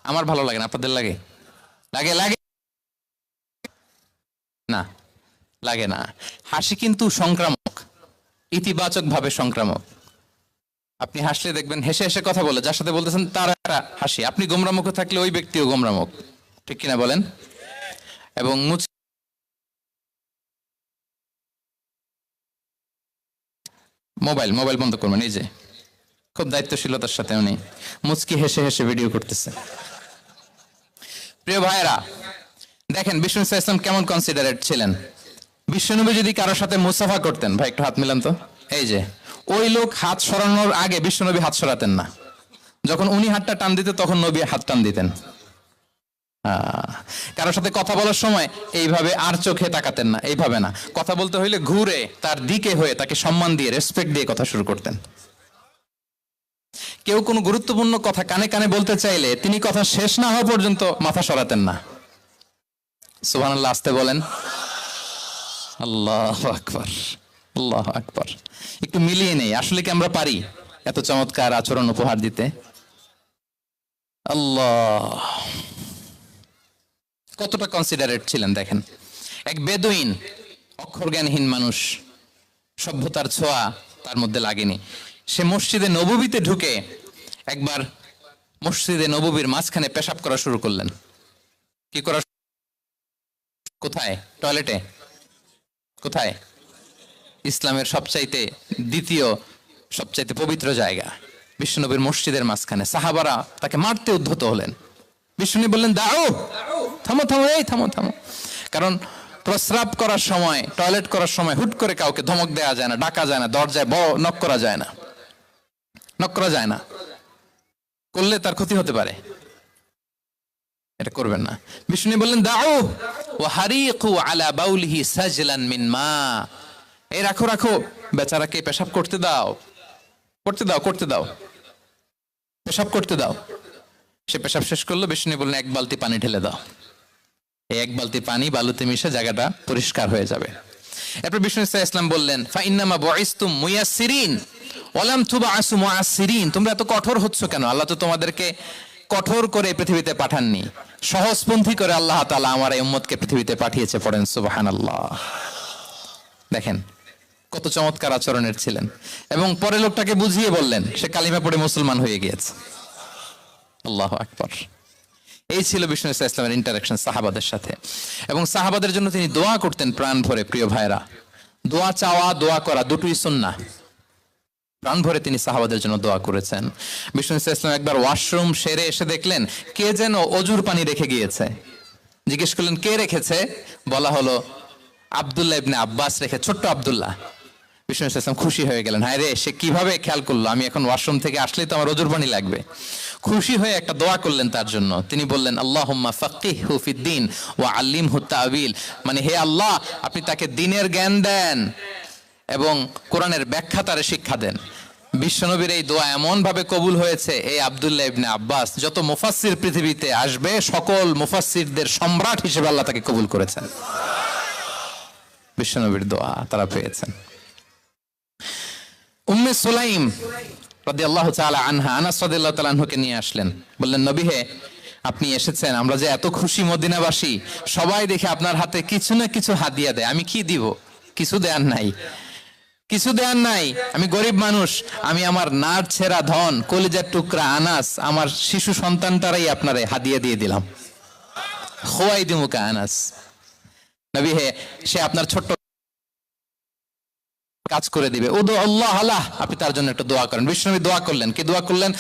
আমার ভালো লাগে না, আপনাদের লাগে? লাগে? লাগে না? লাগে না। হাসি কিন্তু সংক্রামক, ইতিবাচক ভাবে সংক্রামক। আপনি হাসলে দেখবেন হেসে হেসে কথা বলে যার সাথে বলতেছেন তার একটা হাসি। আপনি গোমরা মুখ থাকলে ওই ব্যক্তিও গোমরা মুখ, ঠিক কিনা বলেন? এবং মোবাইল মোবাইল বন্ধ করবেন। এই যে খুব দায়িত্বশীলতার সাথে উনি মুচকি হেসে হেসে ভিডিও করতেছে। প্রিয় ভাইরা, দেখেন বিষ্ণু ইসা ইসলাম কেমন কনসিডারেট ছিলেন। বিশ্বনবী যদি কারোর সাথে মুসাফা করতেন, ভাই একটু হাত মিলান তো, এই যে ওই লোক হাত সরানোর আগে বিশ্বনবী হাত সরাতেন না। যখন উনি হাতটা টান দিতেন তখন নবী হাত টান দিতেন। কারোর সাথে কথা বলার সময় এইভাবে আর চোখে তাকাতেন না, এইভাবে না। কথা বলতে হইলে ঘুরে তার দিকে হয়ে তাকে সম্মান দিয়ে, রেসপেক্ট দিয়ে কথা শুরু করতেন। কেউ কোনো গুরুত্বপূর্ণ কথা কানে কানে বলতে চাইলে তিনি কথা শেষ না হওয়া পর্যন্ত মাথা সরাতেন না। সুবহানাল্লাহ, আসতে বলেন। আল্লাহু আকবার, আল্লাহু আকবার। একটু মিলিয়ে নেই, আসলে কি আমরা পারি এত চমৎকার আচরণ উপহার দিতে? আল্লাহ, কতটা কনসিডারেট ছিলেন দেখেন। এক বেদুইন, অক্ষর জ্ঞানহীন মানুষ, সভ্যতার ছোঁয়া তার মধ্যে লাগেনি। সে মসজিদে নববীতে ঢুকে একবার মসজিদে নববীর মাঝখানে পেশাব করা শুরু করলেন। কি করা? কোথায়? টয়লেটে? কোথায়? ইসলামের সবচাইতে দ্বিতীয় সবচাইতে পবিত্র জায়গা বিশ্বনবীর মসজিদের মাঝখানে। সাহাবারা তাকে মারতে উদ্ধত হলেন। বিশ্বনবী বললেন দাও, থামো থামো, এই থামো থামো। কারণ প্রস্রাব করার সময়, টয়লেট করার সময় হুট করে কাউকে ধমক দেওয়া যায় না, ডাকা যায় না, দরজায় নক করা যায় না। নক করা যায় না, করলে তার ক্ষতি হতে পারে, এটা করবেন না। বিষ্ণু বললেন দাও ওয়া হারিকু আলা বাউলিহি সাজলান মিন মা, এই রাখো রাখো, বেচারাকে পেশাব করতে দাও, করতে দাও, করতে দাও, পেশাব করতে দাও। সে পেশাব শেষ করলো, বিষ্ণু বললেন এক বালতি পানি ঢেলে দাও। এই এক বালতি পানি বালুতে মিশে জায়গাটা পরিষ্কার হয়ে যাবে। এরপর বিষ্ণু ইসলাম বললেন ফাইন্নামা বুইসতুম মুয়াসসিরিন ওয়ালাম তুবআসু মুআসসিরিন, তোমরা এত কঠোর হচ্ছ কেন? আল্লাহ তো তোমাদেরকে কঠোর করে পৃথিবীতে পাঠাননি, সহজপন্থী করে আল্লাহ তাআলা আমার এই উম্মতকে পৃথিবীতে পাঠিয়েছে। পড়েন সুবহানাল্লাহ। দেখেন কত চমৎকার আচরণের ছিলেন। এবং পরে লোকটাকে বুঝিয়ে বললেন, সে কালিমা পড়ে মুসলমান হয়ে গিয়েছে। আল্লাহু আকবার। এই ছিল বিষ্ণু ইসলামের ইন্টারাকশন সাহাবাদের সাথে। এবং সাহাবাদের জন্য তিনি দোয়া করতেন প্রাণ ভরে। প্রিয় ভাইরা, দোয়া চাওয়া, দোয়া করা দুটোই সুন্নাহ। প্রাণ ভরে তিনি সাহাবাদের জন্য দোয়া করেছেন। বিষ্ণু ইসলাম একবার ওয়াশরুম সেরে এসে দেখলেন কে যেন অজুর পানি রেখে গিয়েছে। জিজ্ঞেস করলেন কে রেখেছে? বলা হলো আব্দুল্লাহ ইবনে আব্বাস রেখে, ছোট্ট আব্দুল্লাহ। বিষ্ণু ইসলাম খুশি হয়ে গেলেন, হায় রে, সে কিভাবে খেয়াল করলো, আমি এখন ওয়াশরুম থেকে আসলেই তো আমার অজুর পানি লাগবে। খুশি হয়ে একটা দোয়া করলেন তার জন্য। তিনি বললেন আল্লাহুম্মা ফাক্কিহহু ফিদ্দীন ওয়া আল্লিমহু তা'ওয়িল, মানে হে আল্লাহ, আপনি তাকে দ্বীনের জ্ঞান দেন এবং কোরআনের ব্যাখ্যা তারে শিক্ষা দেন। বিশ্বনবীর এই দোয়া এমন ভাবে কবুল হয়েছে, এই আব্দুল্লাহ ইবনে আব্বাস যত মুফাসসির পৃথিবীতে আসবে সকল মুফাসসিরদের সম্রাট হিসেবে আল্লাহ তাকে কবুল করেছেন। বিশ্বনবীর দোয়া তারা পেয়েছেন। উম্মে সুলাইম রাদিয়াল্লাহু তাআলা আনহা, আনাস রাদিয়াল্লাহু তাআলা আনহুকে নিয়ে আসলেন, বললেন নবী হে, আপনি এসেছেন, আমরা যে এত খুশি মদিনাবাসী, সবাই দেখে আপনার হাতে কিছু না কিছু হাদিয়া দেয়, আমি কি দিব? কিছু দেয়ার নাই, কিছু দেয়ার নাই, আমি গরিব মানুষ, আমি আমার নার ছেঁড়া ধন, কলিজার টুকরা আনাস, আমার শিশু সন্তানটারাই আপনারে হাদিয়া দিয়ে দিলাম। খুয়াইদিমুকা আনাস, নবী হে, সে আপনার ছোট্ট কাজ করে দিবে। উদু আল্লাহ আলাহ, আপনি তার জন্য একটা দোয়া করেন। বিষ্ণু দোয়া করলেন, কি দোয়া করলেন?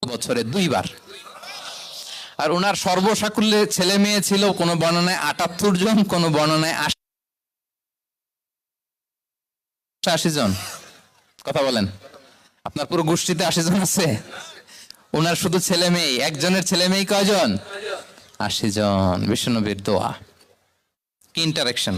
বছরে 2 বার। আর ওনার সর্বসাকুল্যে ছেলে মেয়ে ছিল, কোন বর্ণনায় 78 জন, কোন বর্ণনায় 80 জন। কথা বলেন, আপনার পুরো গোষ্ঠীতে 80 জন আছে? ওনার শুধু ছেলে মেয়ে, একজনের ছেলে মেয়ে কয়জন? 80 জন। বিশ্বনবীর দোয়া, কি ইন্টারেকশন!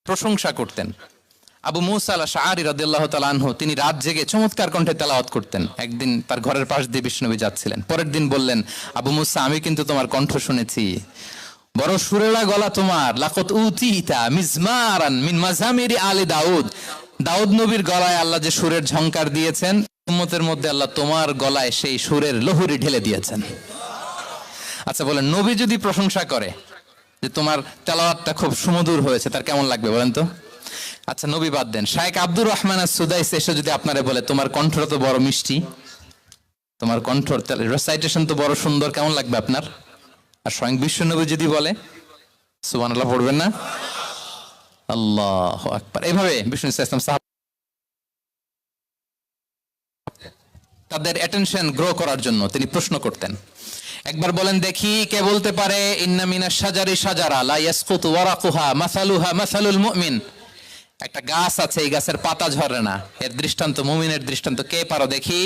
প্রশংসা করতেন। আবু মুসা আল-আশআরী রাদিয়াল্লাহু তাআলা আনহু, তিনি রাত জেগে চমৎকার কণ্ঠে তেলাওয়াত করতেন। একদিন তার ঘরের পাশ দিয়ে বিষ্ণুনবী যাচ্ছিলেন, পরের দিন বললেন, আবু মুসা, আমি কিন্তু তোমার কণ্ঠ শুনেছি, বড় সুরেলা গলা তোমার। লাকাত উতিতা মিজমারান মিন মাজামিরি আলি দাউদ, দাউদ নবীর গলায় আল্লাহ যে সুরের ঝংকার দিয়েছেন, উম্মতের মধ্যে আল্লাহ তোমার গলায় সেই সুরের লহরী ঢেলে দিয়েছেন। আচ্ছা বলেন, নবী যদি প্রশংসা করে যে তোমার তেলাওয়াতটা খুব সুমধুর হয়েছে, তার কেমন লাগবে বলেন তো? আচ্ছা নবী বাদ দেন, শায়েখ আব্দুর রহমান আস-সুদাইস এসে যদি আপনারে বলে তোমার কণ্ঠটা তো বড় মিষ্টি, তোমার কণ্ঠ রেসাইটেশন তো বড় সুন্দর, কেমন লাগবে আপনার? আর স্বয়ং বিশ্বনবী যদি বলে, সুবহানাল্লাহ পড়বেন না? আল্লাহু আকবার। এইভাবে বিষ্ণু ইসলাম সাহাবা তাদের অ্যাটেনশন গ্রো করার জন্য তিনি প্রশ্ন করতেন। একবার বলেন দেখি, কে বলতে পারে ইন্না মিনাশ শাজারি শাজারা লা ইয়াসকুতু ওয়ারাকুহা মাসালুহা মাসালুল মুমিন, একটা গাছ আছে, এই গাছের পাতা ঝরে না, এর দৃষ্টান্ত মুমিনের দৃষ্টান্ত। কে পারো দেখি?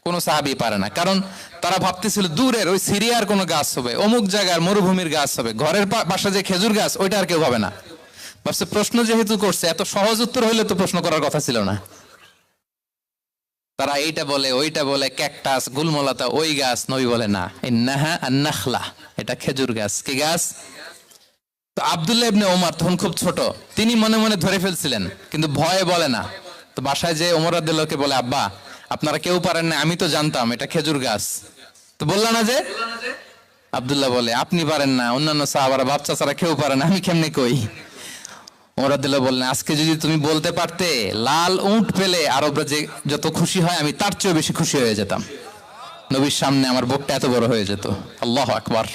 কোন সাহাবী পারে না, কারণ তারা ভাবতেছিল দূরের ওই সিরিয়ার কোন গাছ হবে, অমুক জায়গার মরুভূমির গাছ হবে, ঘরের পাশে যে খেজুর গাছ ওইটা আর কেউ হবে না। ভাবছে প্রশ্ন যেহেতু করছে, এত সহজ উত্তর হইলে তো প্রশ্ন করার কথা ছিল না। তারা এইটা বলে, ওইটা বলে, ক্যাকটাস, গুলমলতা, ওই গাছ। নবী বলে না, ইন্নাহা আন-নাখলা, এটা খেজুর গাছ। কি গাছ? তো আব্দুল্লাহ ইবনে ওমর তখন খুব ছোট, তিনি মনে মনে ধরে ফেলছিলেন, কিন্তু ভয়ে বলে না। তো বাসায় যে ওমর রাদিয়াল্লাহুকে বলে, আব্বা আপনারা কেউ পারেন না, আমি তো জানতাম এটা খেজুর গাছ, তো বললা না যে? আব্দুল্লাহ বলে, আপনি পারেন না, অন্যান্য সাহাবারা বাচ্চা ছাড়া কেউ পারে না, আমি কেমনে কই? ওমর রাদিয়াল্লাহু বললেন, আজকে যদি তুমি বলতে পারতে লাল উট পেলে আরবরা যে যত খুশি হয়, আমি তার চেয়েও বেশি খুশি হয়ে যেতাম। নবীর সামনে আমার বুকটা এত বড় হয়ে যেত। আল্লাহু আকবার।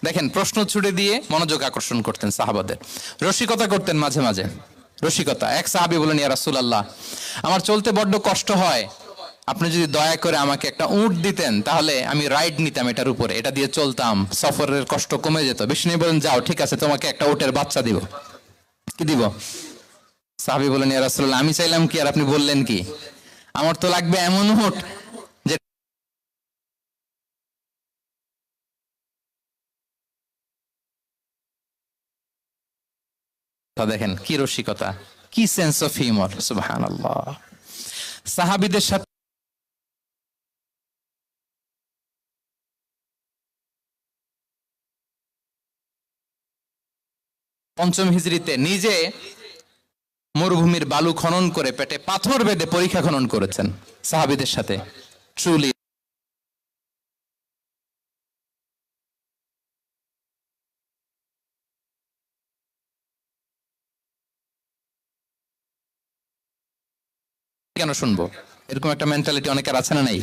দেখেন, প্রশ্ন ছুড়ে দিয়ে মনোযোগ আকর্ষণ করতেন সাহাবাদের, রসিকতা করতেন মাঝে মাঝে। রসিকতা, এক সাহাবী বলেন, ইয়া রাসূলুল্লাহ, আমার চলতে বড্ড কষ্ট হয়, আপনি যদি দয়া করে আমাকে একটা উট দিতেন তাহলে আমি রাইড নিতাম এটার উপরে, এটা দিয়ে চলতাম, সফরের কষ্ট কমে যেত। বিষ্ণু বলেন, যাও, ঠিক আছে, তোমাকে একটা উটের বাচ্চা দিব। কি দিব? সাহাবী বলেন, ইয়া রাসূলুল্লাহ, আমি চাইলাম কি আর আপনি বললেন কি? আমার তো লাগবে এমন উট যে দেখেন কি রসিকতা, কি সেন্স অফ হিউমার, সুবহানাল্লাহ। সাহাবীদের সাথে পঞ্চম হিজরিতে নিজে মরুভূমির বালু খনন করে পেটে পাথর বেঁধে পরীক্ষা খনন করেছেন সাহাবীদের সাথে। ট্রুলি কেন শুনবো? এরকম একটা মেন্টালিটি অনেকের আছে না নাই?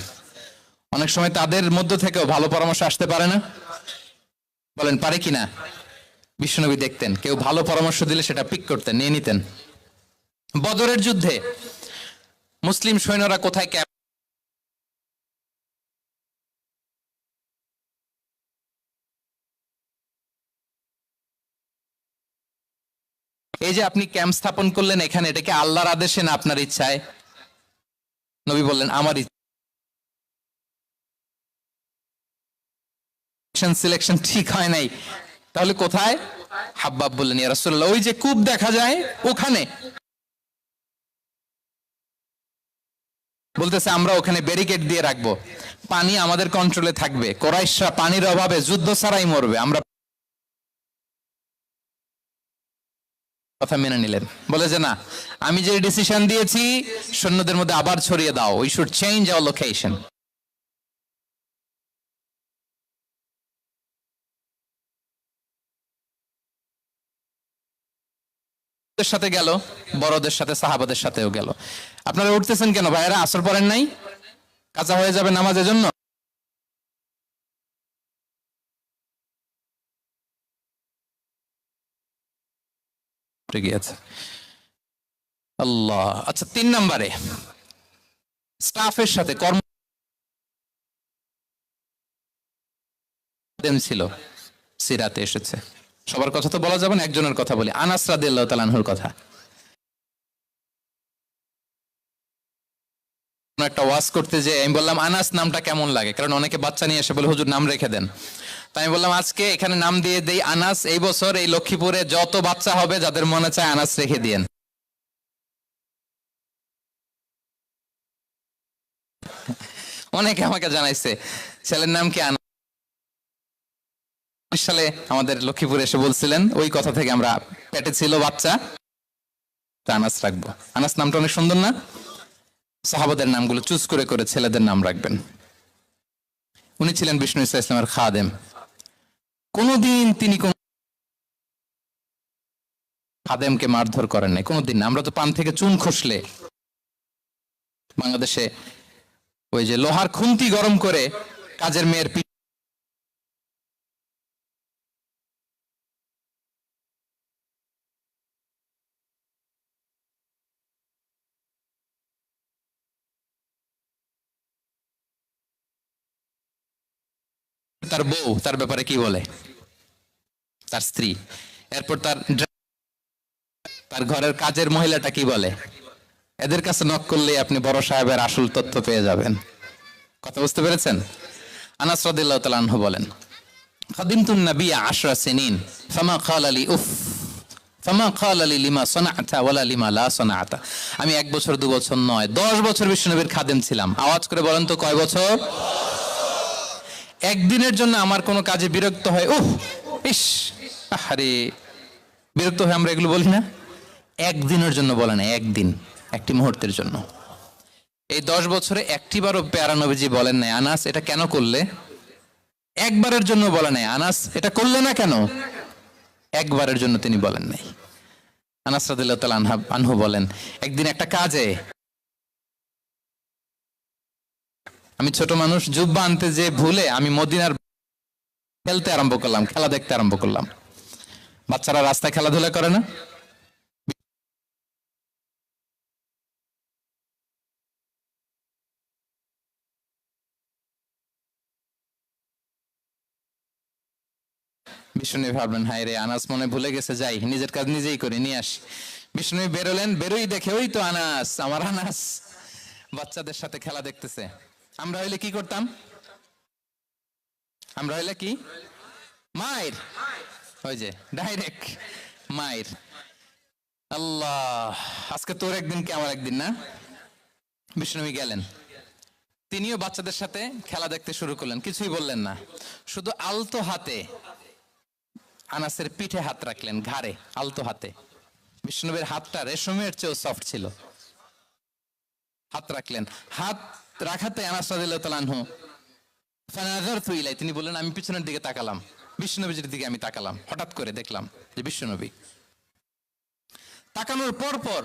অনেক সময় তাদের মধ্য থেকেও ভালো পরামর্শ আসতে পারে না? বলেন, পারে কিনা? বিশ্বনবী দেখতেন কেউ ভালো পরামর্শ দিলে সেটা পিক করতেন, নিয়ে নিতেন। বদরের যুদ্ধে মুসলিম সৈন্যরা কোথায় ক্যাম্প, এই যে আপনি ক্যাম্প স্থাপন করলেন এখানে, এটাকে আল্লাহর আদেশে না আপনার ইচ্ছায়? নবী বললেন, আমার সিলেকশন ঠিক হয় নাই। তাহলে কোথায়? হাব্বাব বললেন, ইয়া রাসূলুল্লাহ, ওই যে কূপ দেখা যায় ওখানে। বলতেছে, আমরা ওখানে ব্যারিকেড দিয়ে রাখবো, পানি আমাদের কন্ট্রোলে থাকবে, কুরাইশরা পানির অভাবে যুদ্ধ ছাড়াই মরবে, আমরা। কথা মেনে নিলেন, বলে যে না, আমি যে ডিসিশন দিয়েছি সৈন্যদের মধ্যে আবার ছড়িয়ে দাও, we should change our location. সাথে গেল, বড়দের সাথে, সাহাবাদের সাথেও গেল। আপনারা উঠতেছেন কেন ভাইয়েরা? আসর পড়েন নাই? কাজা হয়ে যাবে নামাজের জন্য। গিয়েছে আল্লাহ। আচ্ছা, 3 নম্বরে স্টাফের সাথে কর্ম ছিল, সিরাতে এসেছে। সবার কথা তো বলা যাবে না, একজনের কথা বলি, আনাস রাদিয়াল্লাহু তাআলা আনহুর কথা। একটা ওয়াজ করতে যে আমি বললাম, আনাস নামটা কেমন লাগে? কারণ অনেকে বাচ্চা নিয়ে এসে বলে, হুজুর নাম রেখে দেন। তাই আমি বললাম, আজকে এখানে নাম দিয়ে দেই আনাস। এই বছর এই লক্ষ্মীপুরে যত বাচ্চা হবে যাদের মনে চায় আনাস রেখে দিয়েন। অনেকে আমাকে জানাইছে ছেলের নাম কি আনাস। সালে আমাদের লক্ষ্মীপুরে এসে বলছিলেন, ওই কথা থেকে আমরা পেটে ছিল বাচ্চা, আনাস রাখবো। আনাস নামটা অনেক সুন্দর না? সাহাবাদের নামগুলো চুজ করে করে ছেলেদের নাম রাখবেন। উনি ছিলেন বিষ্ণু ইসা ইসলামের খাদেম। কোনদিন তিনি কোন খাদেমকে মারধর করেন নাই, কোনদিন। আমরা তো পান থেকে চুন খসলে বাংলাদেশে ওই যে লোহার খুন্তি গরম করে কাজের মেয়ের তার বউ তার ব্যাপারে কি বলে, তার স্ত্রী। এরপর তার তার ঘরের কাজের মহিলাটা কি বলে, এদের কাছে নক করলে আপনি বড় সাহেবের আসল তথ্য পেয়ে যাবেন। কথা বুঝতে পেরেছেন? আনাস রাদিয়াল্লাহু তাআলা আনহু বলেন, খাদিমতুন নবী 10 সিনিন ফামা ক্বালা লি উফ ফামা ক্বালা লি লিমা সানাআতা ওয়ালা লিমা লা সানাআতা। আমি 1 বছর 2 বছর নয়, 10 বছর বিশ্বনবীর খাদেম ছিলাম। আওয়াজ করে বলেন তো, কয় বছর? একদিনের জন্য আমার কোনো কাজে বিরক্ত হয়, উফ, ইস, আরে, বিরক্ত হয়ে আমরা এগুলো বলি না? একদিনের জন্য বলে না, একদিন, একটি মুহূর্তের জন্য। এই 10 বছরে একটিবারও প্যারা নবীজি বলেন নাই, আনাস এটা কেন করলে? একবারের জন্য বলে নাই, আনাস এটা করলে না কেন? একবারের জন্য তিনি বলেন নাই। আনাস রাদিয়াল্লাহু তাআলা আনহু বলেন, একদিন একটা কাজে আমি ছোট মানুষ, জুব্বা আনতে যে ভুলে আমি মদিনার খেলতে আরম্ভ করলাম, খেলা দেখতে আরম্ভ করলাম। বাচ্চারা রাস্তায় খেলাধুলা করে না? বিষ্ণু ভাবলেন, হাই রে, আনাস মনে ভুলে গেছে, যাই নিজের কাজ নিজেই করে নিয়ে আসি। বিষ্ণু বেরোলেন, বেরোই দেখে ওই তো আনাস, আমার আনাস বাচ্চাদের সাথে খেলা দেখতেছে। আমরা হইলে কি করতাম? আমরা হইলে কি? মায়ের, ওই যে ডাইরেক্ট মায়ের। আল্লাহ, আজকে তোর একদিন কি আমার একদিন না। বিষ্ণু গেলেন, তিনিও বাচ্চাদের সাথে খেলা দেখতে শুরু করলেন, কিছুই বললেন না, শুধু আলতো হাতে আনাসের পিঠে হাত রাখলেন, ঘাড়ে আলতো হাতে। বিষ্ণুনবীর হাতটা রেশমের চেয়েও সফট ছিল। হাত রাখলেন, হাত রাখাতে আনাস রাদিয়াল্লাহু তাআলা আনহু ফানাযারতু ইলাই, তিনি বললেন আমি পিছনের দিকে তাকালাম, বিষ্ণুনবীর দিকে আমি তাকালাম, হঠাৎ করে দেখলাম যে বিষ্ণুনবী। তাকানোর পর পর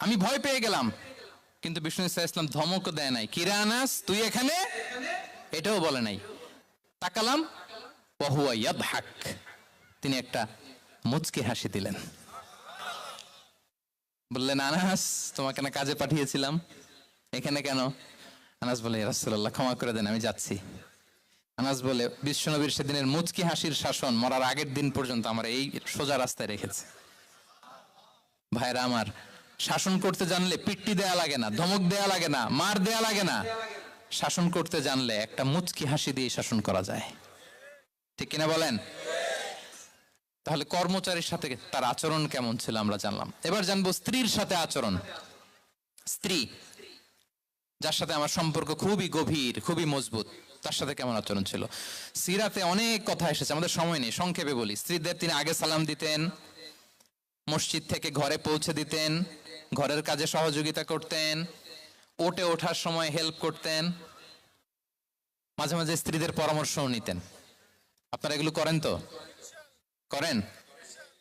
আমি ভয় পেয়ে গেলাম, কিন্তু বিষ্ণু সাল্লাল্লাহু আলাইহি ওয়াসাল্লাম ধমকও দেয় নাই, কিরে আনাস তুই এখানে, এটাও বলে নাই। তাকালাম, ওয়া হুয়া ইয়াদহাক, তিনি একটা মুচকি হাসি দিলেন। বললেন, আনাস তোমাকে না কাজে পাঠিয়েছিলাম, এখানে কেন? আনাস বলে, ইয়া রাসূলুল্লাহ ক্ষমা করে দেন, আমি যাচ্ছি। আনাস বলে, বিশ্বনবীর সেদিনের মুচকি হাসির শাসন মরার আগের দিন পর্যন্ত আমার এই সোজা রাস্তায় রেখেছে। ভাইরা আমার, শাসন করতে জানলে পিট্টি দেয়া লাগে না, ধমক দেয়া লাগে না, মার দেয়া লাগে না। শাসন করতে জানলে একটা মুচকি হাসি দিয়ে শাসন করা যায়, ঠিক কিনা বলেন? তাহলে কর্মচারীর সাথে তার আচরণ কেমন ছিল আমরা জানলাম। এবার জানবো স্ত্রীর সাথে আচরণ। স্ত্রী, যার সাথে আমার সম্পর্ক খুবই গভীর, খুবই মজবুত, তার সাথে কেমন আচরণ ছিল। সিরাতে অনেক কথা এসেছে, আমাদের সময় নেই, সংক্ষেপে বলি। স্ত্রীদের তিনি আগে সালাম দিতেন, মসজিদ থেকে ঘরে পৌঁছে দিতেন, ঘরের কাজে সহযোগিতা করতেন, ওঠে ওঠার সময় হেল্প করতেন, মাঝে মাঝে স্ত্রীদের পরামর্শও নিতেন। আপনারা এগুলো করেন তো? করেন?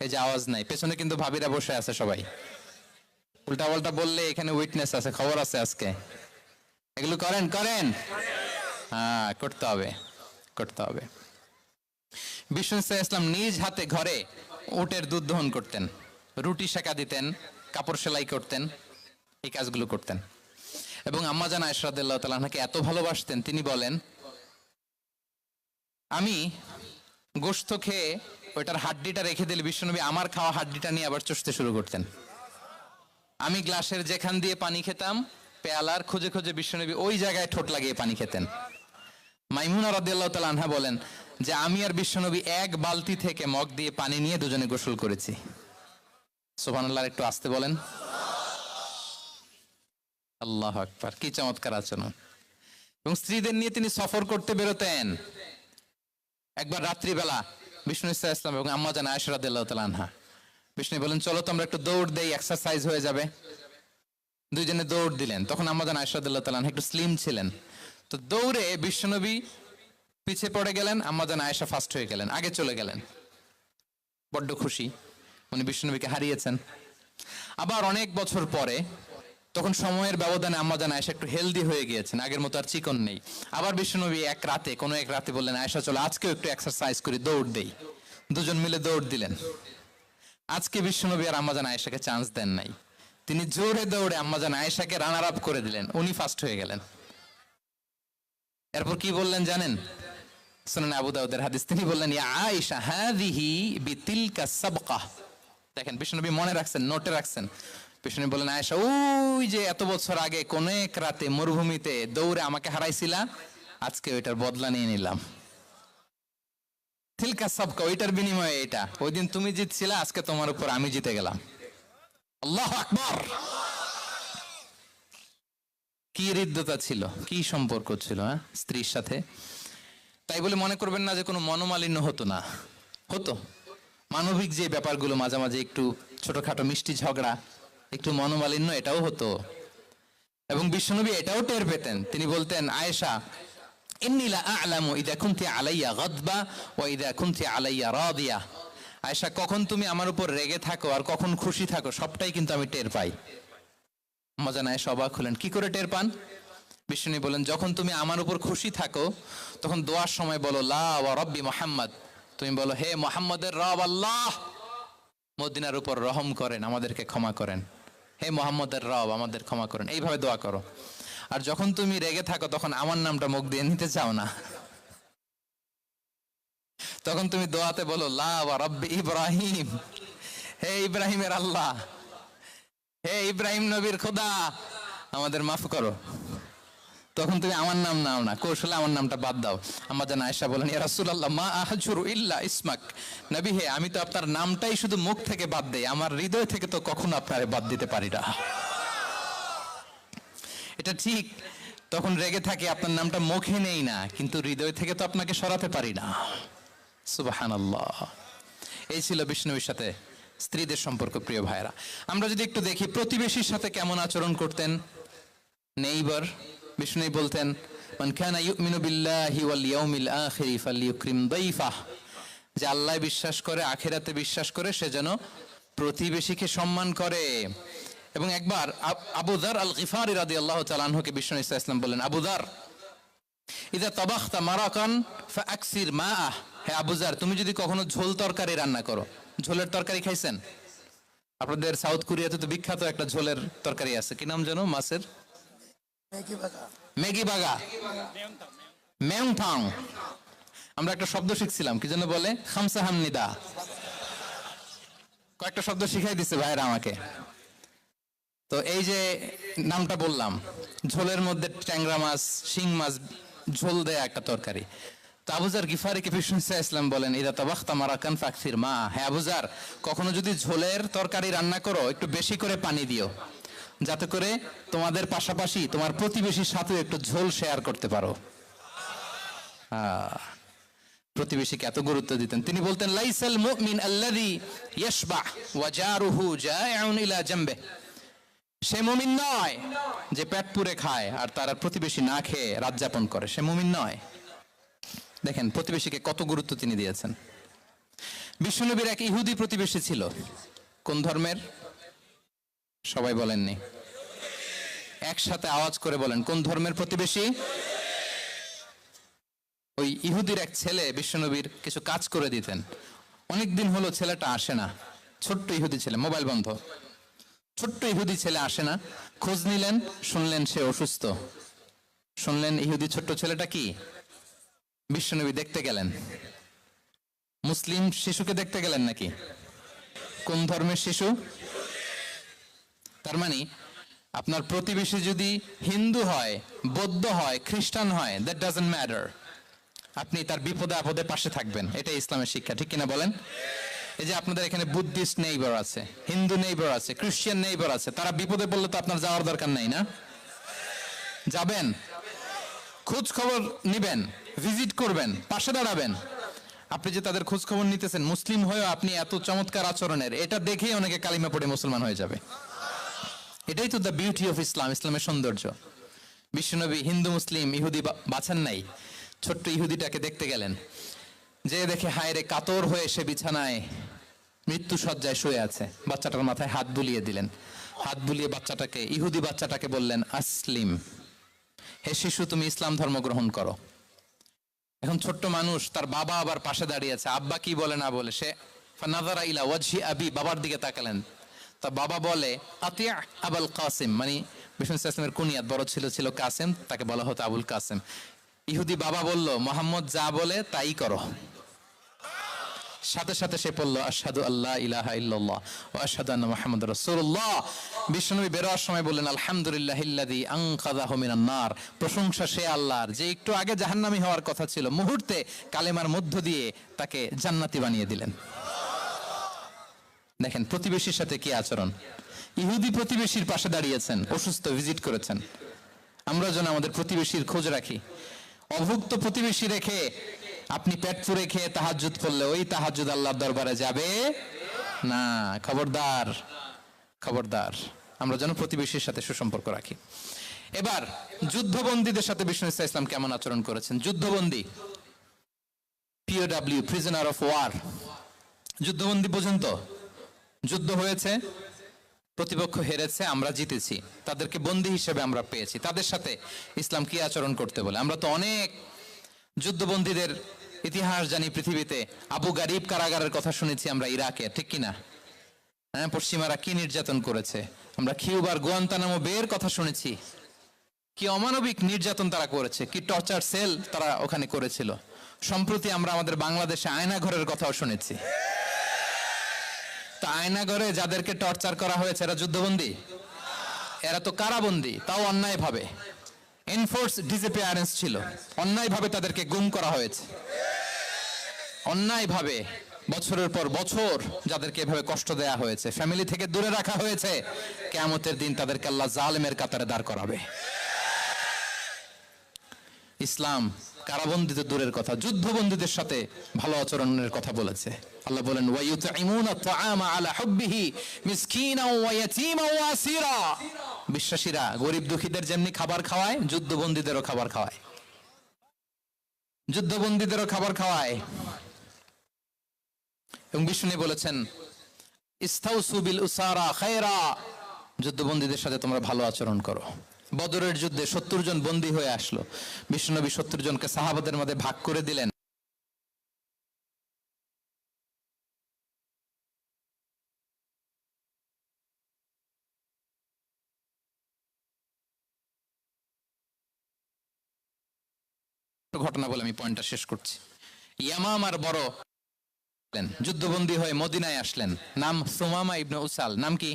এই যে আওয়াজ নাই, পেছনে কিন্তু ভাবিরা বসে আছে সবাই। উল্টা পাল্টা বললে এখানে উইটনেস আছে, খবর আছে আজকে। এগুলো করেন? করেন? হ্যাঁ, করতে হবে, করতে হবে। বিষ্ণু সাল্লাল্লাহু আলাইহি ওয়াসাল্লাম নিজ হাতে ঘরে উটের দুধ দহন করতেন, রুটি সেকা দিতেন, কাপড় সেলাই করতেন, এই কাজগুলো করতেন। এবং আম্মা জান আয়েশা রাদিয়াল্লাহু তাআলা আনহাকে এত ভালোবাসতেন, তিনি বলেন, আমি গোশত খেয়ে ওইটার হাড্ডিটা রেখে দিলে বিশ্বনবী আমার খাওয়া হাড্ডিটা নিয়ে আবার চষতে শুরু করতেন। আমি গ্লাসের যেখান দিয়ে পানি খেতাম, পেয়ালার খুঁজে খুঁজে বিশ্বনবী ওই জায়গায় ঠোঁট লাগিয়ে পানি খেতেন। মাইমুনা রাদিয়াল্লাহু তাআলা আনহা বলেন যে আমি আর বিশ্বনবী এক বালতি থেকে মগ দিয়ে পানি নিয়ে দুজনে গোসল করেছি। সুবহানাল্লাহ, একটু আস্তে বলেন। আল্লাহু আকবার, কি চমৎকার আচরণ। এবং স্ত্রীদের নিয়ে তিনি সফর করতে বেরোতেন। একবার রাত্রিবেলা বিষ্ণু সাল্লাল্লাহু আলাইহি ওয়াসাল্লাম এবং আম্মা জান আয়েশা রাদিয়াল্লাহু তাআলা আনহা, বিষ্ণু বলেন চলো তো আমরা একটু দৌড় দেই, এক্সারসাইজ হয়ে যাবে। দুইজনে দৌড় দিলেন। তখন আম্মা জান আয়েশা রাদিয়াল্লাহু তাআলা আনহা একটু স্লিম ছিলেন, তো দৌড়ে বিশ্বনবী পিছিয়ে পড়ে গেলেন, আম্মা জান আয়েশা ফার্স্ট হয়ে গেলেন, আগে চলে গেলেন। বড্ড খুশি, উনি বিশ্বনবীকে হারিয়েছেন। আবার অনেক বছর পরে, তখন সময়ের ব্যবধানে আম্মা জান আয়েশা একটু হেলদি হয়ে গিয়েছেন, আগের মতো আর চিকন নেই। আবার বিশ্বনবী কোনো এক রাতে বললেন, আয়েশা চলো আজকেও একটু এক্সারসাইজ করি, দৌড় দেই। দুজন মিলে দৌড় দিলেন। আজকে বিশ্বনবী আর আম্মা জান আয়েশাকে চান্স দেন নাই, তিনি জোরে দৌড়ে আম্মা জান আয়েশাকে রানার আপ করে দিলেন, উনি ফার্স্ট হয়ে গেলেন। এরপর কি বললেন জানেন? সুনান আবু দাউদের হাদিস, তিনি বললেন, ইয়া আয়েশা হাযিহি বিতিলকা সাবকা। দেখেন, বিশ্বনবী মনে রাখছেন, নোটে রাখছেন। বিষ্ণু বললেন, আয়েশা ওই যে এত বছর আগে কোন এক রাতে মরুভূমিতে দৌড়ে আমাকে হারাইছিলা, আজকে ওইটার বদলা নিয়ে নিলাম। তিলকা সাবকা, ওইটার বিনিময়ে এটা। ওই দিন তুমি জিতছিলা, আজকে তোমার উপর আমি জিতে গেলাম। আল্লাহু আকবার। কি হৃদ্যতা ছিল, কি সম্পর্ক ছিল স্ত্রীর সাথে। তাই বলে মনে করবেন না যে কোনো মনোমালিন্য হতো না, হতো। মানবিক যে ব্যাপারগুলো, মাঝে মাঝে একটু ছোটখাটো মিষ্টি ঝগড়া, একটু মনোমালিন্য, এটাও হতো। এবং বিশ্বনবী এটাও টের পেতেন, তিনি বলতেন, আয়েশা ইন্নী লা আ'লামু ইযা কুনতি আলাইয়া গাদবা ওয়া ইযা কুনতি আলাইয়া রাদিয়া। আয়েশা, কখন তুমি আমার উপর রেগে থাকো আর কখন খুশি থাকো, সবটাই কিন্তু আমি টের পাই। আম্মা জান আয়েশা অবাক হলেন, কি করে টের পান? বিষ্ণু বলেন, যখন তুমি আমার উপর খুশি থাকো তখন দোয়ার সময় বলো লা ওয়া রব্বি মুহাম্মদ, তুমি বলো হে মুহাম্মদের রব আল্লাহ মদিনার উপর রহম করেন, আমাদেরকে ক্ষমা করেন, হে মুহাম্মদের রব আমাদের ক্ষমা করেন, এইভাবে দোয়া করো। আর যখন তুমি রেগে থাকো তখন আমার নামটা মুখ দিয়ে নিতে চাও না, তখন তুমি দোয়াতে বলো লা ওয়া রব্বি ইব্রাহিম, হে ইব্রাহিমের আল্লাহ, হে ইব্রাহিম নবীর খোদা আমাদের মাফ করো। তখন তুমি আমার নাম নাও না, কৌশলে আমার নামটা বাদ দাও। আমার জান আয়েশা বলেন, ইয়া রাসূলুল্লাহ মা আহজুরু ইল্লা ইসমাক, নবী হে আমি তো আপনার নামটাই শুধু মুখ থেকে বাদ দেই, আমার হৃদয় থেকে তো কখনো আপনারে বাদ দিতে পারি না। এটা ঠিক, তখন রেগে থাকে আপনার নামটা মুখে নেই না, কিন্তু হৃদয় থেকে তো আপনাকে সরাতে পারি না। সুবহানাল্লাহ। এই ছিল বিষ্ণুর সাথে স্ত্রীদের সম্পর্ক। প্রিয় ভাইরা, আমরা যদি একটু দেখি প্রতিবেশীর সাথে কেমন আচরণ করতেন নেইবার। বিষ্ণু বলতেন, মান কানা ইউমিনু বিল্লাহি ওয়াল ইয়াউমিল আখিরি ফালইউকরিম দাইফাহ, যে আল্লাহ বিশ্বাস করে, আখিরাতে বিশ্বাস করে, সে যেন প্রতিবেশীকে সম্মান করে। এবং একবার আবু যার আল গিফারি রাদিয়াল্লাহু তাআলা আনহুকে বিষ্ণু ইসা ইসলাম বললেন, আবু যার ইদা তাবাখতা মারাকান ফাআকসির মাআহ, হে আবু যার তুমি যদি কখনো ঝোল তরকারি রান্না করো, ঝোলের তরকারি খাইছেন? আপনাদের সাউথ কোরিয়াতে তো বিখ্যাত একটা ঝোলের তরকারি আছে, কি নাম জানো? মাছের ম্যাগি বাগা, মেয়ংথাং। আমরা একটা শব্দ শিখছিলাম, কি যেন বলে, খামসা হামনিদা। কয়েকটা শব্দ শিখাই দিছে ভাইরা আমাকে। তো এই যে নামটা বললাম, ঝোলের মধ্যে ট্যাংরা মাছ, শিং মাছ ঝোল দেয়া একটা তরকারি। তো আবু যার গিফারিকে বিষ্ণু ইসলাম বলেন, ইদা তাবাখতা মারাকান ফাকসির মা, হে আবু যার কখনো যদি ঝোলের তরকারি রান্না করো একটু বেশি করে পানি দিও, যাতে করে তোমাদের পাশাপাশি তোমার প্রতিবেশীর সাথে একটু ঝোল শেয়ার করতে পারো। প্রতিবেশীকে এত গুরুত্ব দিতেন। তিনি বলতেন, লাইসাল মুমিন আল্লাযী ইয়াশবা ওয়া জারুহু জাইউন ইলা জামবে, সে মুমিন নয় যে পেট পুরে খায় আর তার প্রতিবেশী না খেয়ে রাত যাপন করে, সে মুমিন নয়। দেখেন প্রতিবেশীকে কত গুরুত্ব তিনি দিয়েছেন। বিশ্বনবীর এক ইহুদি প্রতিবেশী ছিল। কোন ধর্মের? সবাই বলেননি, একসাথে আওয়াজ করে বলেন, কোন ধর্মের প্রতিবেশী? ওই ইহুদির এক ছেলে বিশ্বনবীর কিছু কাজ করে দিতেন। অনেকদিন হলো ছেলেটা আসে না, ছোট্ট ইহুদি ছেলে, মোবাইল বন্ধ, ছোট্ট ইহুদি ছেলে আসে না। খোঁজ নিলেন, শুনলেন সে অসুস্থ। শুনলেন ইহুদি ছোট্ট ছেলেটা কি? বিশ্বনবী দেখতে গেলেন। মুসলিম শিশুকে দেখতে গেলেন নাকি? কোন ধর্মের শিশু? তার মানে আপনার প্রতিবেশী যদি হিন্দু হয়, বৌদ্ধ হয়, খ্রিস্টান হয়, দ্যাট ডাজন্ট ম্যাটার, আপনি তার বিপদে আপদে পাশে থাকবেন। এটাই ইসলামের শিক্ষা, ঠিক কিনা বলেন? এই যে আপনাদের এখানে বুদ্ধিস্ট নেইবার আছে, হিন্দু নেইবার আছে, খ্রিস্টান নেইবার আছে, তারা বিপদে পড়লে তো আপনার যাওয়ার দরকার নাই না? যাবেন, খোঁজ খবর নিবেন, ভিজিট করবেন, পাশে দাঁড়াবেন। আপনি যে তাদের খোঁজ খবর নিতেছেন, মুসলিম হয়েও আপনি এত চমৎকার আচরণের, এটা দেখেই অনেকে কালিমা পড়ে মুসলমান হয়ে যাবে। এটাই তো দ্য বিউটি অফ ইসলাম, ইসলামের সৌন্দর্য। বিশ্বনবী হিন্দু মুসলিম ইহুদি বাছান নাই, ছোট্ট ইহুদিটাকে দেখতে গেলেন। যে দেখে হায় রে, কাতর হয়ে সে বিছানায় মৃত্যু শয্যায় শুয়ে আছে। বাচ্চাটার মাথায় হাত বুলিয়ে দিলেন। হাত বুলিয়ে বাচ্চাটাকে, ইহুদি বাচ্চাটাকে বললেন, আসলিম, হে শিশু তুমি ইসলাম ধর্ম গ্রহণ করো। এখন ছোট্ট মানুষ, তার বাবা আবার পাশে দাঁড়িয়ে আছে, আব্বা কি বলে না বলে, সে ফানাযারা ইলা ওয়াজহি আবি, বাবার দিকে তাকালেন। তা বাবা বলে, আতিয়া আবুল কাসিম, মানে বিষ্ণু ইসলামের কুনিয়াত বড় ছিল কাসেম, তাকে বলা হতো আবুল কাসেম। ইহুদি বাবা বলল, মোহাম্মদ যা বলে তাই করো। সাথে সাথে সে পড়ল, আশহাদু আল্লা ইলাহা ইল্লাল্লাহ ওয়া আশহাদু আন্না মুহাম্মাদুর রাসূলুল্লাহ। বিশ্বনবী বেরোয়ার সময় বললেন, আলহামদুলিল্লাহিল্লাযী আনকাযাহু মিনান নার, প্রশংসা সে আল্লাহর যে একটু আগে জাহান্নামী হওয়ার কথা ছিল, মুহূর্তে কালেমার মধ্য দিয়ে তাকে জান্নাতি বানিয়ে দিলেন। দেখেন প্রতিবেশীর সাথে কি আচরণ। ইহুদি প্রতিবেশীর পাশে দাঁড়িয়েছেন, অসুস্থ, ভিজিট করেছেন। আমরা যেন আমাদের প্রতিবেশীর খোঁজ রাখি। অভুক্ত প্রতিবেশী রেখে আপনি পেট পুরে খেয়ে তাহাজ্জুদ পড়লে ওই তাহাজ্জুদ আল্লাহর দরবারে যাবে না। খবরদার, খবরদার, আমরা যেন প্রতিবেশীর সাথে সুসম্পর্ক রাখি। এবার যুদ্ধবন্দীদের সাথে বিষ্ণু ইসলাম কেমন আচরণ করেছেন। যুদ্ধবন্দী, POW, প্রিজনার অফ ওয়ার, যুদ্ধবন্দী পর্যন্ত যুদ্ধ হয়েছে, প্রতিপক্ষ হেরেছে, আমরা জিতেছি, তাদেরকে বন্দী হিসেবে আমরা পেয়েছি, তাদের সাথে ইসলাম কি আচরণ করতে বলে? আমরা তো অনেক যুদ্ধবন্দীদের ইতিহাস জানি পৃথিবীতে। আবু গারিব কারাগারের কথা শুনেছি আমরা ইরাকে, ঠিক কিনা? হ্যাঁ, পশ্চিমারা কি নির্যাতন করেছে। আমরা কিউবার গুয়ান্তানামো বের কথা শুনেছি, কি অমানবিক নির্যাতন তারা করেছে, কি টর্চার সেল তারা ওখানে করেছিল। সম্প্রতি আমরা আমাদের বাংলাদেশে আয়নাঘরের কথাও শুনেছি। তা আয়নাঘরে যাদেরকে টর্চার করা হয়েছে এরা যুদ্ধবন্দী? এরা তো কারাবন্দী, তাও অন্যায়ভাবে। এনফোর্স ডিসঅ্যাপিয়ারেন্স ছিল, অন্যায়ভাবে তাদেরকে গুম করা হয়েছে। অন্যায়ভাবে বছরের পর বছর যাদেরকে এভাবে কষ্ট দেয়া হয়েছে, ফ্যামিলি থেকে দূরে রাখা হয়েছে, কিয়ামতের দিন তাদেরকে আল্লাহ জালেমের কাতারে দাঁড় করাবে। ইসলাম কারাবন্দীতে দূরের কথা, যুদ্ধবন্দীদের সাথে ভালো আচরণের কথা বলেছে। আল্লাহ বলেন, ওয়ায়ুতঈমুনা আত-তাআমা আলা হুব্বিহি মিসকিনাও ওয়া ইয়াতীমান ওয়া আসীরা। বিশ্বাসীরা গরিব দুঃখীদের যেমনি খাবার খাওয়ায়, যুদ্ধবন্দীদেরও খাবার খাওয়ায়, যুদ্ধবন্দীদেরও খাবার খাওয়ায়। এবং বিষ্ণু বলেছেন, ইস্তাউসু বিল উসারা খায়রা, যুদ্ধবন্দীদের সাথে তোমরা ভালো আচরণ করো। বদরের যুদ্ধে 70 জন বন্দী হয়ে আসলো। বিশ্বনবী 70 জনকে সাহাবাদের মধ্যে ভাগ করে দিলেন। ঘটনা বলে আমি পয়েন্টটা শেষ করছি। ইয়ামামার বড় যুদ্ধবন্দী হয়ে মদিনায় আসলেন, নাম সুমামা ইবনে উসাল। নাম কি?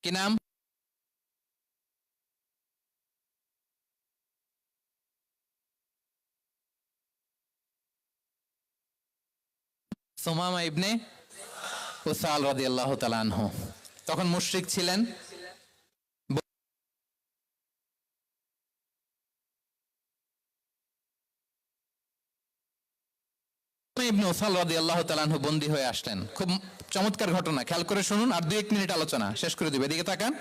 কি নাম? সুমামা ইবনে উসাল রাদিয়াল্লাহু তাআলা আনহু। তখন মুশরিক ছিলেন। ইবনে উসাল রাদিয়াল্লাহু তাআলা আনহু বন্দী হয়ে আসলেন। খুব চমৎকার ঘটনা, খেয়াল করে শুনুন, আর 2-1 মিনিট আলোচনা শেষ করে দিবে। এদিকে তাকান।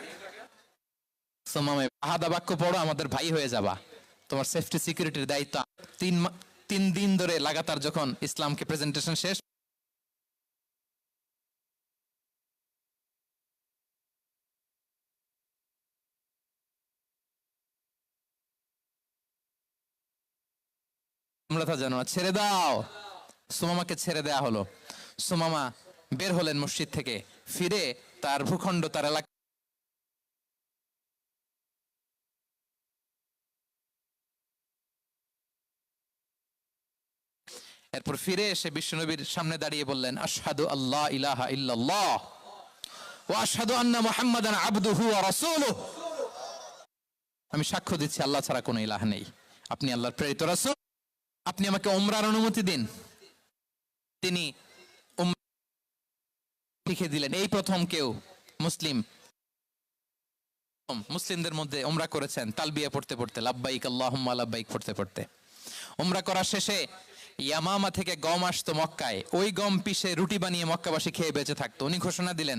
সুমামা, আহাদা বাক্য পড়ো, আমাদের ভাই হয়ে যাবা, তোমার সেফটি সিকিউরিটির দায়িত্ব। 3 দিন ধরে লাগাতার যখন ইসলামকে প্রেজেন্টেশন শেষ, তোমরা তা জানো, ছেড়ে দাও। সুমামাকে ছেড়ে দেয়া হলো। সুমামা বের হলেন মসজিদ থেকে, ফিরে তার ভূখণ্ড, তার এলাকা, এরপর ফিরে এসে বিশ্বনবীর সামনে দাঁড়িয়ে বললেন, আশহাদু আল্লাহ ইলাহা ইল্লাল্লাহ ওয়া আশহাদু আন্না মুহাম্মাদান আবদুহু ওয়া রাসূলুহু। আমি সাক্ষ্য দিচ্ছি আল্লাহ ছাড়া কোনো ইলাহ নেই, আপনি আল্লাহর প্রেরিত রাসূল। আপনি আমাকে উমরার অনুমতি দিন। তিনি লিখে দিলেন। এই প্রথম কেউ মুসলিমদের মধ্যে উমরা করেছেন, তালবিয়া পড়তে পড়তে, লাব্বাইক আল্লাহুম্মা লাব্বাইক পড়তে পড়তে। উমরা করা শেষে ইয়ামামা থেকে গম আসতো মক্কায়, ওই গম পিষে রুটি বানিয়ে মক্কাবাসী খেয়ে বেঁচে থাকতো। উনি ঘোষণা দিলেন,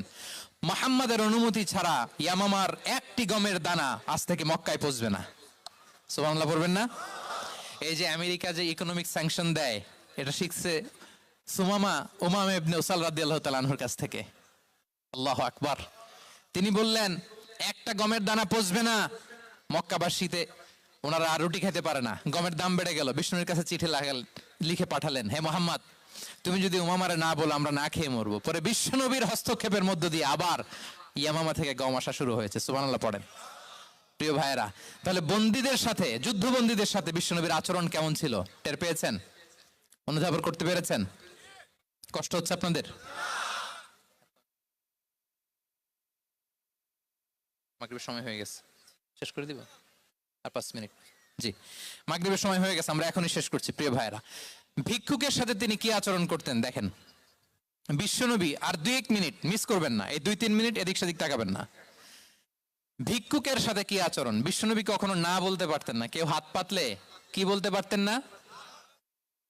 মুহাম্মাদের অনুমতি ছাড়া ইয়ামামার একটি গমের দানা আজ থেকে মক্কায় পৌঁছবে না। সুবহানাল্লাহ পড়বেন না? এই যে আমেরিকা যে ইকোনমিক স্যাংশন দেয়, এটা শিখছে সুমামা উমামা ইবনে উসাল রাদিয়াল্লাহু তাআলা আনহুর কাছ থেকে। আল্লাহু আকবার। তিনি বললেন, একটা গমের দানা পচবে না মক্কাবাসীতে, ওনারা আর রুটি খেতে পারে না। গমের দাম বেড়ে গেল। বিষ্ণুর কাছে চিঠি লিখে পাঠালেন, হে মোহাম্মদ, তুমি যদি উমামারে না বলো আমরা না খেয়ে মরবো। পরে বিশ্বনবীর হস্তক্ষেপের মধ্য দিয়ে আবার ইয়ামামা থেকে গম আসা শুরু হয়েছে। সুবহানাল্লাহ পড়েন। প্রিয় ভাইয়েরা, তাহলে বন্দীদের সাথে, যুদ্ধবন্দীদের সাথে বিশ্বনবীর আচরণ কেমন ছিল টের পেয়েছেন? অনুধাবন করতে পেরেছেন? কষ্ট হচ্ছে আপনাদের? মাগরিবের সময় হয়ে গেছে, শেষ করে দিব আর 5 মিনিট। জি, মাগরিবের সময় হয়ে গেছে, আমরা এখনই শেষ করছি। প্রিয় ভাইয়েরা, ভিক্ষুকের সাথে তিনি কি আচরণ করতেন দেখেন। বিশ্বনবী, আর 2-1 মিনিট মিস করবেন না, এই 2-3 মিনিট এদিক সেদিক তাকাবেন না। ভিক্ষুকের সাথে কি আচরণ? বিশ্বনবী কখনো না বলতে পারতেন না। কেউ হাত পাতলে কি বলতে পারতেন না?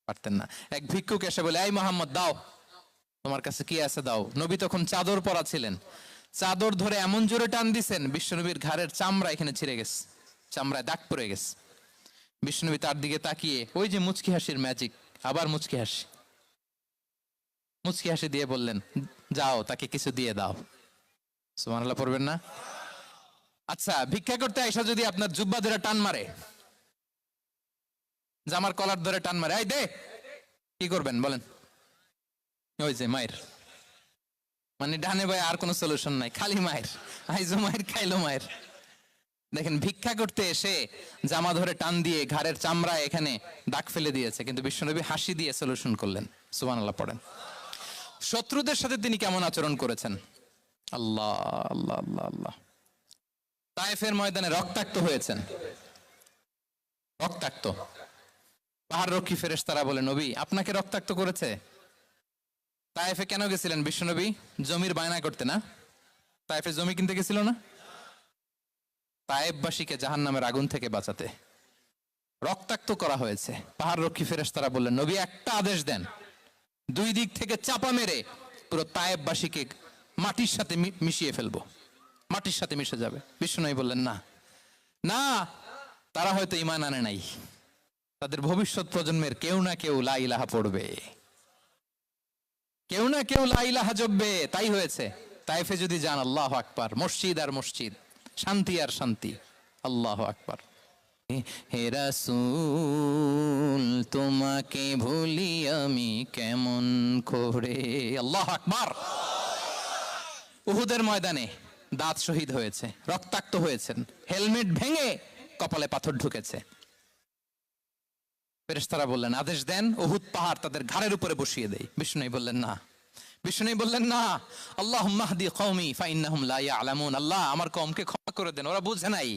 পারতেন না। এক ভিক্ষুক এসে বলে, এই মোহাম্মদ দাও, তোমার কাছে কি আছে দাও। নবী তখন চাদর পরা ছিলেন, চাদর ধরে এমন জোরে টান দিছেন বিশ্বনবীর ঘাড়ের চামড়া এখানে ছিঁড়ে গেছে, চামড়ায় দাগ পড়ে গেছে। বিশ্বনবী তার দিকে তাকিয়ে, ওই যে মুচকি হাসির ম্যাজিক, আবার মুচকি হাসি দিয়ে বললেন, যাও তাকে কিছু দিয়ে দাও। সুবহানাল্লাহ পড়বেন না? আচ্ছা, ভিক্ষা করতে আইসা যদি আপনার জুব্বা ধরে টান মারে, জামার কলার ধরে টান মারে, এই দে, কি করবেন বলেন? ওই যে মায়ের, মানে ডানে ভাই আর কোনো সলিউশন নাই, খালি মায়ের, আইজো মায়ের খাইলো মায়ের। দেখেন, ভিক্ষা করতে এসে জামা ধরে টান দিয়ে ঘাড়ের চামড়ায় এখানে দাগ ফেলে দিয়েছে, কিন্তু বিশ্বনবী হাসি দিয়ে সলিউশন করলেন। সুবহানাল্লাহ পড়েন। শত্রুদের সাথে তিনি কেমন আচরণ করেছেন? আল্লাহ আল্লাহ আল্লাহ আল্লাহ। তায়েফের ময়দানে রক্তাক্ত হয়েছেন, রক্তাক্ত। পাহাড় রক্ষী ফেরেশতারা বলে, নবী আপনাকে রক্তাক্ত করেছে? তায়েফে কেন গেছিলেন বিশ্বনবী? জমির বায়না করতে না? তায়েফে জমি কিনতে গেছিল না? তায়েফবাসীকে জাহান্নামের আগুন থেকে বাঁচাতে রক্তাক্ত করা হয়েছে। পাহাড় রক্ষী ফেরেশতারা বললেন, নবী একটা আদেশ দেন, দুই দিক থেকে চাপা মেরে পুরো তায়েফবাসীকে মাটির সাথে মিশিয়ে ফেলবো, মাটির সাথে মিশে যাবে। বিশ্বনবী বললেন, না না, তারা হয়তো ঈমান আনে নাই, তাদের ভবিষ্যৎ প্রজন্মের কেউ না কেউ লা ইলাহা পড়বে, কেউ না কেউ লা ইলাহা জপবে। তাই হয়েছে। তাইফে যদি যান, আল্লাহু আকবার, মসজিদ আর মসজিদ, শান্তি আর শান্তি। আল্লাহু আকবার। হে রাসূল তোমাকে ভুলি আমি কেমন করে। আল্লাহু আকবার। উহুদের ময়দানে দাঁত শহীদ হয়েছে, রক্তাক্ত হয়েছেন, হেলমেট ভেঙে কপালে পাথর ঢুকেছে। ফেরেশতারা বললেন, আদেশ দেন উহুদ পাহাড় তাদের ঘাড়ের উপরে বসিয়ে দেয়। বিষ্ণু বললেন না, বিষ্ণু বললেন না, আল্লাহুম্মা হদি কওমি ফাইন্নাহুম লা ইয়ালামুন। আল্লাহ আমার কওমকে ক্ষমা করে দেন, ওরা বুঝে নাই।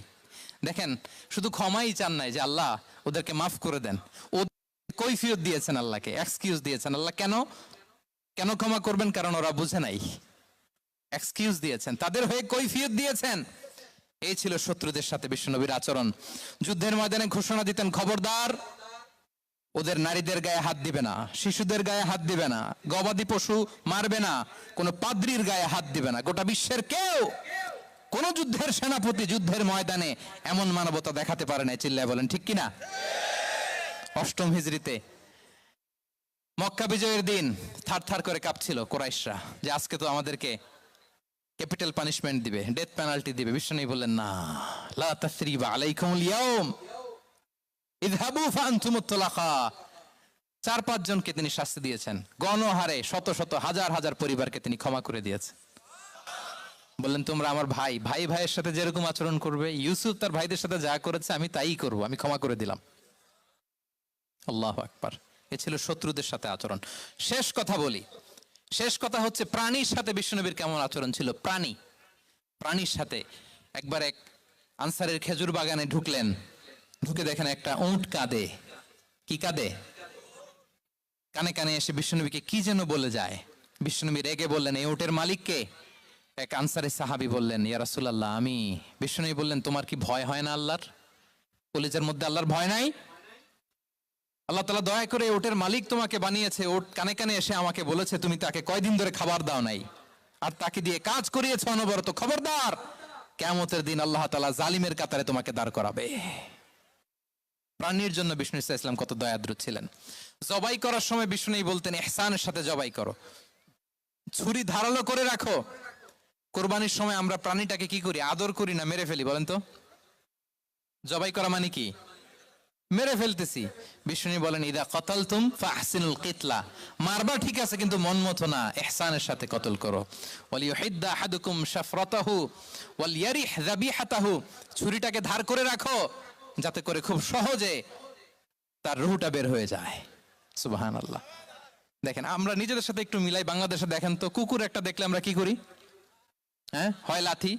দেখেন, শুধু ক্ষমাই চান নাই যে আল্লাহ ওদেরকে মাফ করে দেন, ও কৈফিয়ত দিয়েছেন আল্লাহকে, এক্সকিউজ দিয়েছেন। আল্লাহ কেন কেন ক্ষমা করবেন? কারণ ওরা বুঝে নাই। এক্সকিউজ দিয়েছেন, তাদের হয়ে কৈফিয়ত দিয়েছেন। এই ছিল শত্রুদের সাথে বিশ্বনবীর আচরণ। যুদ্ধের ময়দানে ঘোষণা দিতেন, খবরদার ওদের নারীদের গায়ে হাত দিবে না, শিশুদের গায়ে হাত দিবে না, গবাদি পশু মারবে না, কোনো পাদ্রীর গায়ে হাত দিবে না। গোটা বিশ্বের কেউ, কোন যুদ্ধের সেনাপতি যুদ্ধের ময়দানে এমন মানবতা দেখাতে পারে না। চিল্লায় বলেন ঠিক কিনা? অষ্টম হিজরিতে মক্কা বিজয়ের দিন থার থার করে কাঁপছিল কুরাইশরা, যে আজকে তো আমাদেরকে ক্যাপিটাল পানিশমেন্ট দিবে, ডেথ পেনাল্টি দিবে। বিশ্বনবী বললেন, না, লা তাসরিবা আলাইকুমুল ইয়াউম ইযহাবু ফাআনতুমুত তুলাকা। 4-5 জনকে তিনি শাস্তি দিয়েছেন, গণহারে শত শত হাজার হাজার পরিবারকে তিনি ক্ষমা করে দিয়েছেন। বললেন, তোমরা আমার ভাই, ভাই ভাইয়ের সাথে যেরকম আচরণ করবে, ইউসুফ তার ভাইদের সাথে যা করেছে আমি তাই করব, আমি ক্ষমা করে দিলাম। আল্লাহু আকবার। এ ছিল শত্রুদের সাথে আচরণ। শেষ কথা বলি, শেষ কথা হচ্ছে প্রাণীর সাথে বিশ্বনবীর কেমন আচরণ ছিল। প্রাণীর সাথে একবার এক আনসারের খেজুর বাগানে ঢুকলেন, ঢুকে দেখেন একটা উট কাঁদে। কি কাঁদে? কানে কানে এসে বিশ্বনবীকে কি যেন বলে যায়। বিশ্বনবী রেগে বললেন, এই উটের মালিক কে? এক আনসারী সাহাবী বললেন, ইয়া রাসূলুল্লাহ আমি। বিশ্বনবী বললেন, তোমার কি ভয় হয় না আল্লাহর? কলিজার মধ্যে আল্লাহর ভয় নাই? আল্লাহ তাআলা দয়া করে উটের মালিক তোমাকে বানিয়েছে, উট কানে কানে এসে আমাকে বলেছে তুমি তাকে কয়দিন ধরে খাবার দাও নাই, আর তাকে দিয়ে কাজ করিয়েছ অনবরত। খবরদার, কিয়ামতের দিন আল্লাহ তাআলা জালিমের কাতারে তোমাকে দাঁড় করাবে। প্রাণীর জন্য বিষ্ণু ইসলাম কত দয়াদ্র ছিলেন। জবাই করার সময় বিষ্ণু বলতেন, ইহসানের সাথে জবাই করো, ছুরি ধারালো করে রাখো। কোরবানির সময় আমরা প্রাণীটাকে কি করি? আদর করি না, মেরে ফেলি। বলেন তো, জবাই করা মানে কি? মেরে ফেলতেছি। বিষ্ণু বলেন, ইদা কতালতুম ফাহসিনুল কিতলা, মারবা ঠিক আছে কিন্তু মন মতো না, ইহসানের সাথে কতল করো। ওয়ালিয়ুহিদ্দা আহাদুকুম শাফরাতাহু ওয়ালিয়ারিহ যাবিহাতাহু, ছুরিটাকে ধার করে রাখো যাতে করে খুব সহজে তার রুহটা বের হয়ে যায়। সুবহানাল্লাহ। দেখেন, আমরা নিজেদের সাথে একটু মিলাই। বাংলাদেশে দেখেন তো, কুকুর একটা দেখলে আমরা কি করি? হ্যাঁ, হয় লাথি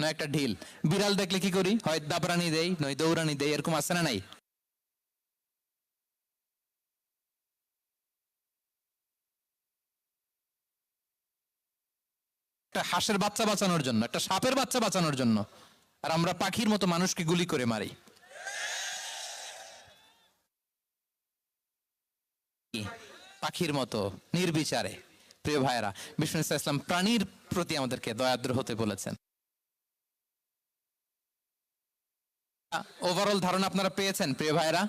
নয় একটা ঢিল। বিড়াল দেখলে কি করি? হয় দাবরানি দেই নয় দৌড়ানি দেই। এরকম আছে না নাই? একটা হাঁসের বাচ্চা বাঁচানোর জন্য, একটা সাপের বাচ্চা বাঁচানোর জন্য, আর আমরা পাখির মতো মানুষকে গুলি করে মারি। পাখির মতো নির্বিচারে। প্রিয় ভাইরা, বিষ্ণু ইসলাম প্রাণীর প্রতি আমাদেরকে দয়াদ্র হতে বলেছেন। ওভারঅল ধারণা আপনারা পেয়েছেন প্রিয় ভাইরা?